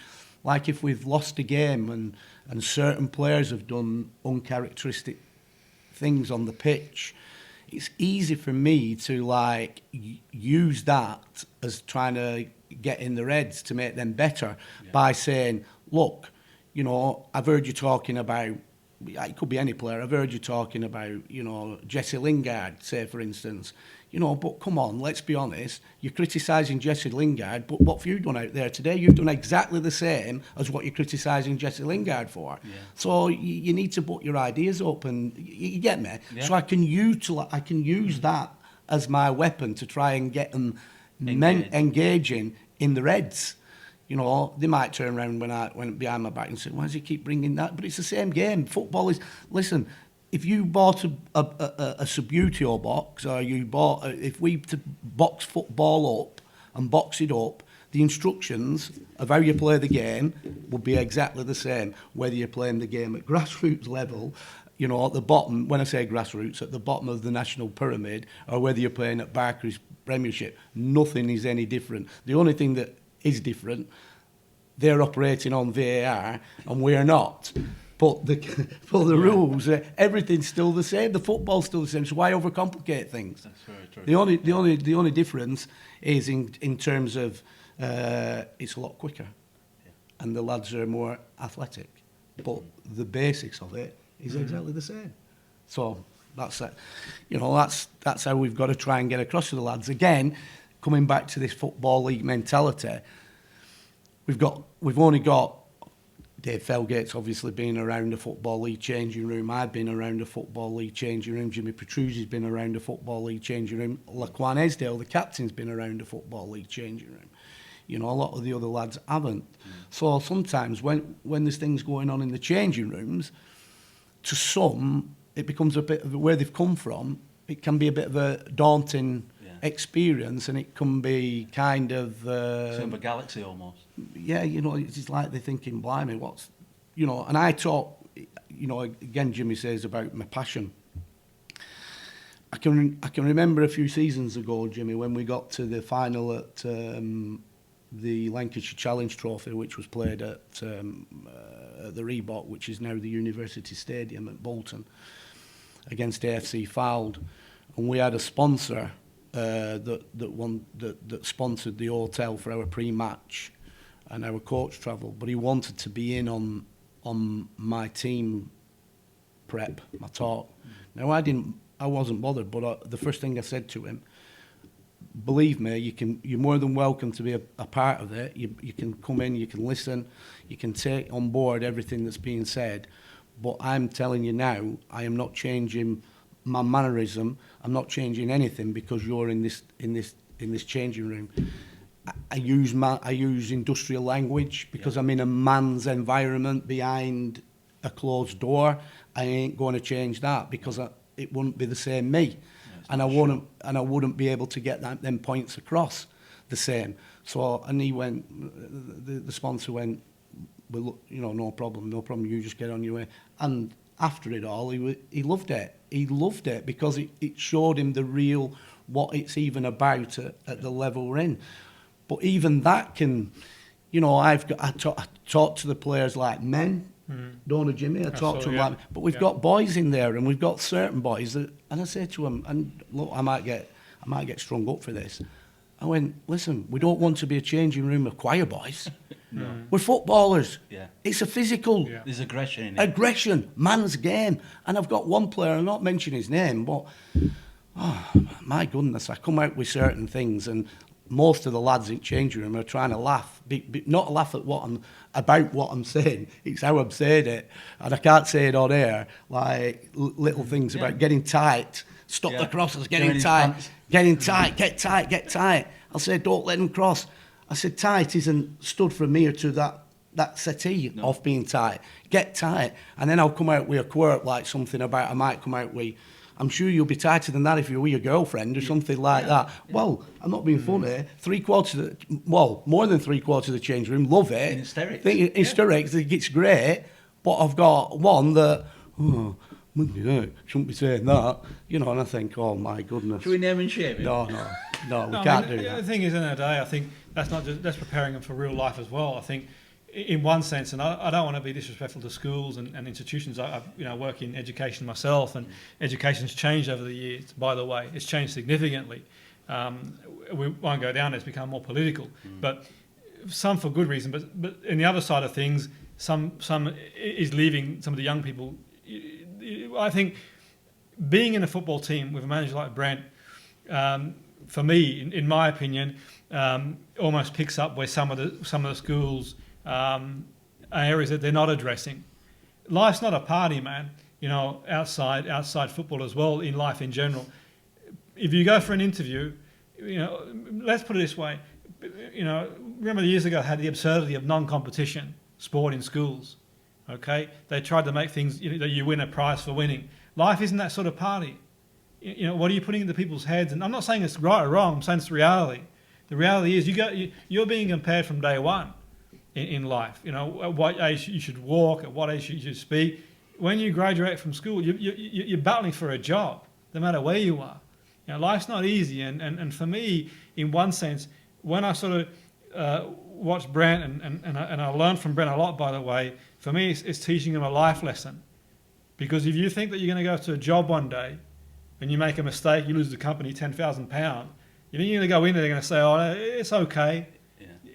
like if we've lost a game and certain players have done uncharacteristic things on the pitch, it's easy for me to like use that as trying to get in their heads to make them better by saying, look, you know, I've heard you talking about, it could be any player, I've heard you talking about, you know, Jesse Lingard, say for instance, you know, but come on, let's be honest, you're criticising Jesse Lingard, but what have you done out there today? You've done exactly the same as what you're criticising Jesse Lingard for. Yeah. So you need to put your ideas up, and you get me? Yeah. So I can use that as my weapon to try and get them engaging in their heads. You know, they might turn around when I went behind my back and say, why does he keep bringing that? But it's the same game. Football is, listen, if you bought a Subbuteo box, or if we to box football up and box it up, the instructions of how you play the game will be exactly the same, whether you're playing the game at grassroots level, you know, at the bottom, when I say grassroots, at the bottom of the national pyramid, or whether you're playing at Barclays Premiership. Nothing is any different. The only thing that is different, they're operating on VAR and we're not. But for the rules, everything's still the same. The football's still the same. So why overcomplicate things? That's very true. The only difference is in terms of it's a lot quicker, and the lads are more athletic. But the basics of it is exactly the same. So that's it. You know, that's how we've got to try and get across to the lads. Again, coming back to this football league mentality, we've only got Dave Felgate's obviously been around the football league changing room. I've been around the football league changing room. Jimmy Petruzzi's been around the football league changing room. Laquan Esdale, the captain's been around the football league changing room. You know, a lot of the other lads haven't. So sometimes when there's things going on in the changing rooms, to some, it becomes a bit of where they've come from. It can be a bit of a daunting experience, and it can be kind of sort of a galaxy almost. Yeah, you know, it's like they're thinking, blimey, what's, you know. And I talk, you know, again, Jimmy says about my passion. I can remember a few seasons ago, Jimmy, when we got to the final at the Lancashire Challenge Trophy, which was played at the Reebok, which is now the University Stadium at Bolton, against AFC Fylde, and we had a sponsor that sponsored the hotel for our pre-match, and our coach travelled, but he wanted to be in on my team prep, my talk. Now I wasn't bothered, but the first thing I said to him, believe me, you're more than welcome to be a part of it. You can come in, you can listen, you can take on board everything that's being said. But I'm telling you now, I am not changing my mannerism. I'm not changing anything because you're in this changing room. I use industrial language because I'm in a man's environment behind a closed door. I ain't going to change that because it wouldn't be the same me. And I wouldn't be able to get them points across the same. So, and he went, the sponsor went, well, you know, no problem, you just get on your way. And after it all, he loved it. He loved it because it showed him the real, what it's even about at the level we're in. But even that can, you know, I talk to the players like men, don't I, Jimmy? I talk to them like, but we've got boys in there, and we've got certain boys that, and I say to them, and look, I might get strung up for this. I went, listen, we don't want to be a changing room of choir boys. No. We're footballers. Yeah. It's a physical. Yeah. There's aggression in it. Aggression, man's game. And I've got one player, I'm not mentioning his name, but oh my goodness, I come out with certain things, and most of the lads in changing room are trying to laugh, not laugh at what I'm saying. It's how I'm saying it, and I can't say it on air. Like little things about getting tight, stop the crosses, getting tight, get tight. I'll say, don't let them cross. I said, tight isn't stood from here to that settee of being tight. Get tight, and then I'll come out with a quirk like something about I might come out with, I'm sure you'll be tighter than that if you're with your girlfriend or something like that. Well, I'm not being funny. More than three quarters of the change room love it. In hysterics. Hysterics, it's great. But I've got one that, shouldn't be saying that. You know, and I think, oh my goodness. Should we name and shame it? No, we can't do that. The thing is, in the day, I think that's preparing them for real life as well. I think, in one sense, and I don't want to be disrespectful to schools and institutions. I work in education myself, and education's changed over the years. By the way, it's changed significantly. We won't go down; it's become more political, but some for good reason. But in the other side of things, some is leaving some of the young people. I think being in a football team with a manager like Brent, for me, in my opinion, almost picks up where some of the schools. Areas that they're not addressing. Life's not a party, man. You know, outside football as well, in life in general. If you go for an interview, you know, let's put it this way. You know, remember years ago I had the absurdity of non-competition sport in schools. Okay, they tried to make things that you win a prize for winning. Life isn't that sort of party. You know, what are you putting into people's heads? And I'm not saying it's right or wrong. I'm saying it's reality. The reality is you're being compared from day one. In life, you know, at what age you should walk, at what age you should speak. When you graduate from school, you're battling for a job, no matter where you are. You know, life's not easy, and for me, in one sense, when I sort of watched Brent, and I learned from Brent a lot, by the way, for me, it's teaching him a life lesson. Because if you think that you're going to go to a job one day, and you make a mistake, you lose the company £10,000, you think you're going to go in there, they're going to say, oh, it's okay.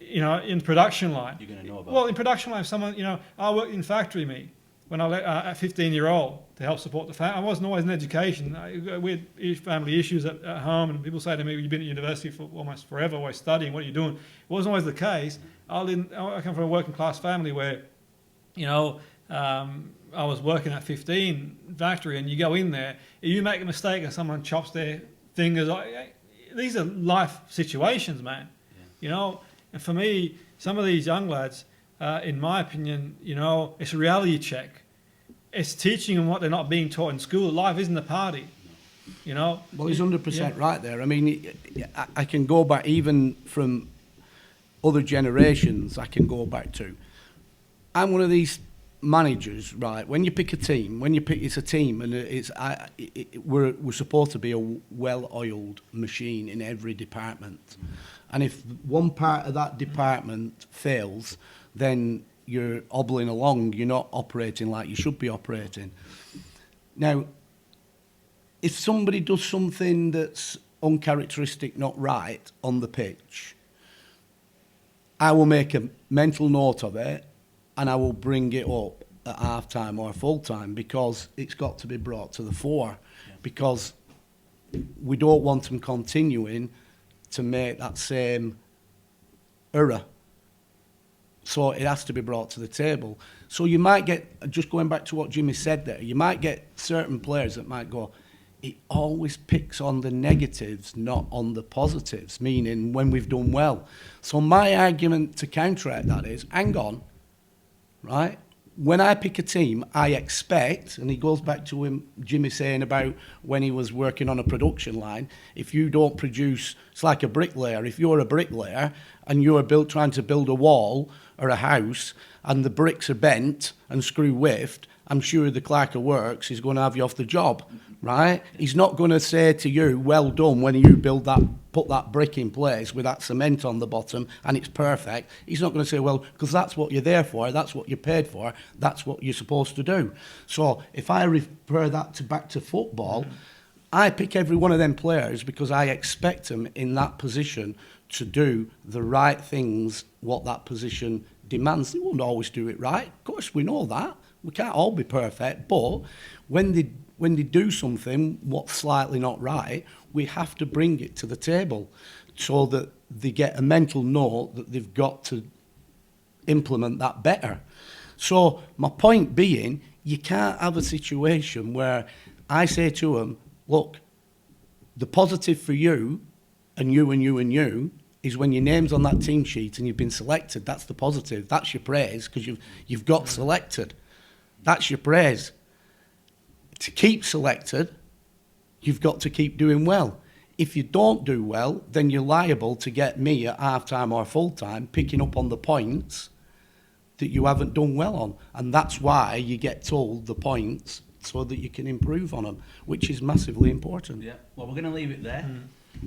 You know, in production line. You're going to know about. Well, in production line, someone, you know, I worked in factory meat when I a 15-year-old to help support the family. I wasn't always in education. We had family issues at home, and people say to me, "You've been at university for almost forever, always studying. What are you doing?" It wasn't always the case. I come from a working class family where, you know, I was working at 15 factory, and you go in there, if you make a mistake and someone chops their fingers, these are life situations, man. Yeah. You know. And for me, some of these young lads, in my opinion, you know, it's a reality check. It's teaching them what they're not being taught in school. Life isn't a party, you know. Well, he's 100% right there. I mean, I can go back even from other generations. I can go back to. I'm one of these managers, right? When you pick a team, it's a team, and we're supposed to be a well-oiled machine in every department. And if one part of that department fails, then you're hobbling along. You're not operating like you should be operating. Now, if somebody does something that's uncharacteristic, not right on the pitch, I will make a mental note of it and I will bring it up at half time or full time because it's got to be brought to the fore because we don't want them continuing to make that same error. So it has to be brought to the table. So you might get, just going back to what Jimmy said there, you might get certain players that might go, it always picks on the negatives, not on the positives, meaning when we've done well. So my argument to counteract that is, hang on, right? When I pick a team, I expect, and he goes back to him, Jimmy saying about when he was working on a production line, if you don't produce, it's like a bricklayer. If you're a bricklayer and you're trying to build a wall or a house and the bricks are bent and screw whiffed, I'm sure the clerk of works is going to have you off the job, right? He's not going to say to you, well done, when you put that brick in place with that cement on the bottom and it's perfect. He's not going to say, well, because that's what you're there for, that's what you're paid for, that's what you're supposed to do. So if I refer that back to football, I pick every one of them players because I expect them in that position to do the right things, what that position demands. They won't always do it right. Of course, we know that. We can't all be perfect, but when they do something what's slightly not right, we have to bring it to the table so that they get a mental note that they've got to implement that better. So my point being, you can't have a situation where I say to them, look, the positive for you and you and you and you is when your name's on that team sheet and you've been selected. That's the positive. That's your praise because you've got selected. That's your praise. To keep selected, you've got to keep doing well. If you don't do well, then you're liable to get me at half-time or full-time picking up on the points that you haven't done well on. And that's why you get told the points so that you can improve on them, which is massively important. Yeah, well, we're going to leave it there.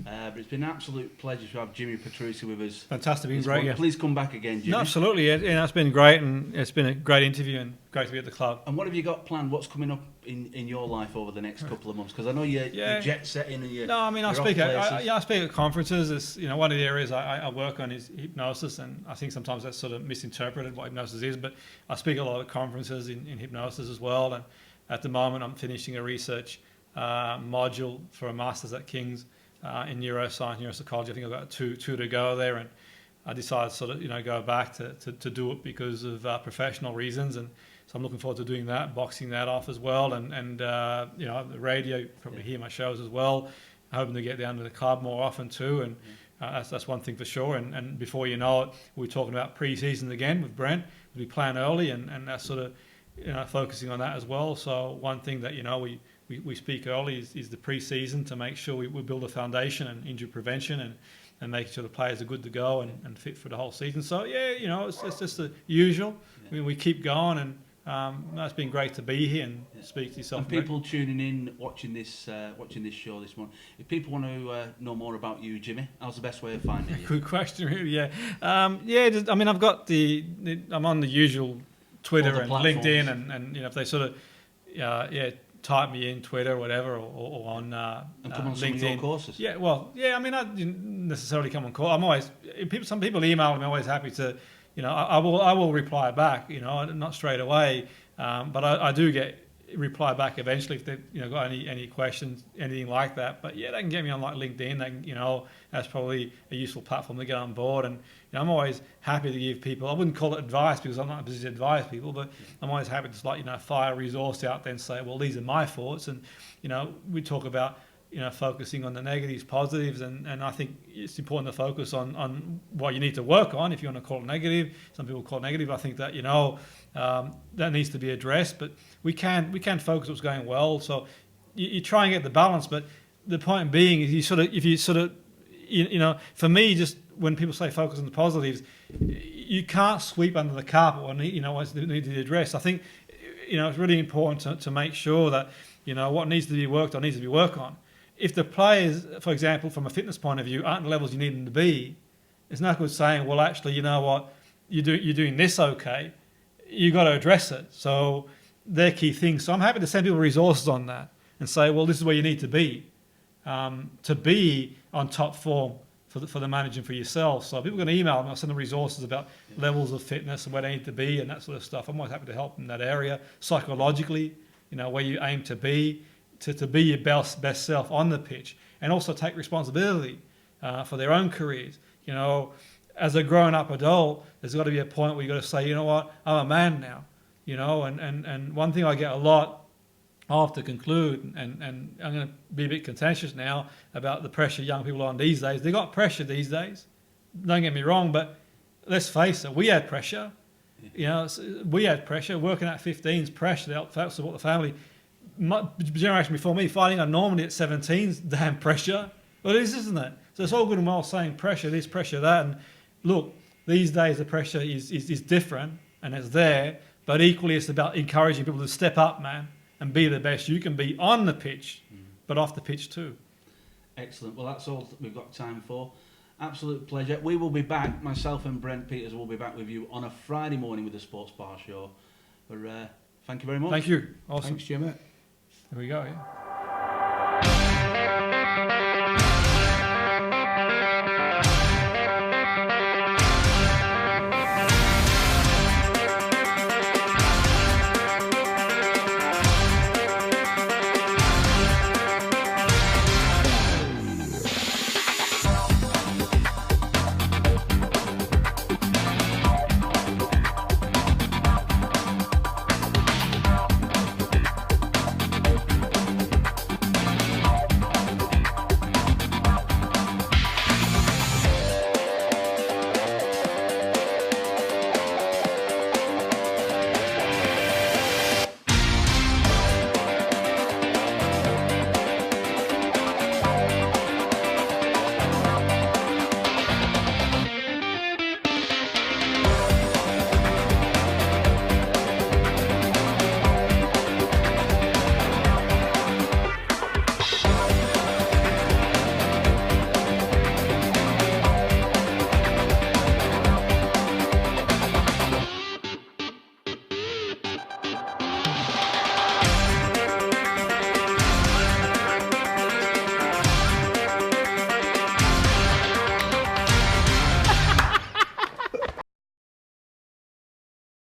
But it's been an absolute pleasure to have Jimmy Petruzzi with us. Fantastic, been great. Yeah. Please come back again, Jimmy. No, absolutely, yeah, it's been great, and it's been a great interview, and great to be at the club. And what have you got planned? What's coming up in your life over the next couple of months? Because I know you're jet setting and you're. No, I mean I speak at conferences. It's, one of the areas I work on is hypnosis, and I think sometimes that's sort of misinterpreted what hypnosis is. But I speak at a lot of conferences in hypnosis as well, and at the moment I'm finishing a research module for a master's at King's. In neuroscience, neuropsychology. I think I've got two to go there, and I decided to sort of go back to do it because of professional reasons, and so I'm looking forward to doing that, boxing that off as well, and the radio, probably hear my shows as well. I'm hoping to get down to the club more often too, and that's one thing for sure. And before you know it, we're talking about pre-season again with Brent. We plan early, and that's sort of focusing on that as well. So one thing that we speak early is the pre-season to make sure we build a foundation and injury prevention and make sure the players are good to go and fit for the whole season. So it's just the usual. I mean, we keep going, and it's been great to be here and speak to yourself. And people tuning in, watching this show this morning, if people want to know more about you, Jimmy, how's the best way of finding you? Good question, really. Yeah, I've got I'm on the usual Twitter and LinkedIn, and if they sort of type me in Twitter or whatever, or on and come on LinkedIn. Some of your courses. Yeah, well, I mean, I didn't necessarily come on course. I'm always some people email me. I'm always happy to, I will reply back. Not straight away, but I do get reply back eventually if they got any questions, anything like that. But yeah, they can get me on like LinkedIn. They can, that's probably a useful platform to get on board. And I'm always happy to give people. I wouldn't call it advice because I'm not in a position to advise people, but I'm always happy to just fire a resource out there and say, well, these are my thoughts. And we talk about focusing on the negatives, positives, and I think it's important to focus on what you need to work on. If you want to call it negative, some people call it negative. I think that that needs to be addressed, but we can focus what's going well. So you try and get the balance, but the point being is for me, just when people say focus on the positives, you can't sweep under the carpet what what's needed to be addressed. I think it's really important to make sure that what needs to be worked on needs to be worked on. If the players, for example, from a fitness point of view, aren't the levels you need them to be, it's no good saying, well, actually, you're doing this okay. You've got to address it. So they're key things. So I'm happy to send people resources on that and say, well, this is where you need to be on top form for the managing for yourself. So people can email me. I'll send them resources about levels of fitness and where they need to be and that sort of stuff. I'm always happy to help in that area. Psychologically, where you aim to be your best self on the pitch, and also take responsibility for their own careers. As a grown-up adult, there's got to be a point where you got to say, you know what, I'm a man now. And one thing I get a lot, I'll have to conclude, and I'm going to be a bit contentious now about the pressure young people are on these days. They got pressure these days. Don't get me wrong, but let's face it, we had pressure. We had pressure. Working at 15's pressure to help support the family. My generation before me, fighting on Normandy at 17's damn pressure. Well, it is, isn't it? So it's all good and well saying pressure this, pressure that. And look, these days the pressure is different and it's there, but equally it's about encouraging people to step up, man, and be the best you can be on the pitch, but off the pitch too. Excellent. Well, that's all we've got time for. Absolute pleasure. We will be back, myself and Brent Peters will be back with you on a Friday morning with the Sports Bar Show. But, thank you very much. Thank you. Awesome. Thanks, Jimmy. There we go, yeah.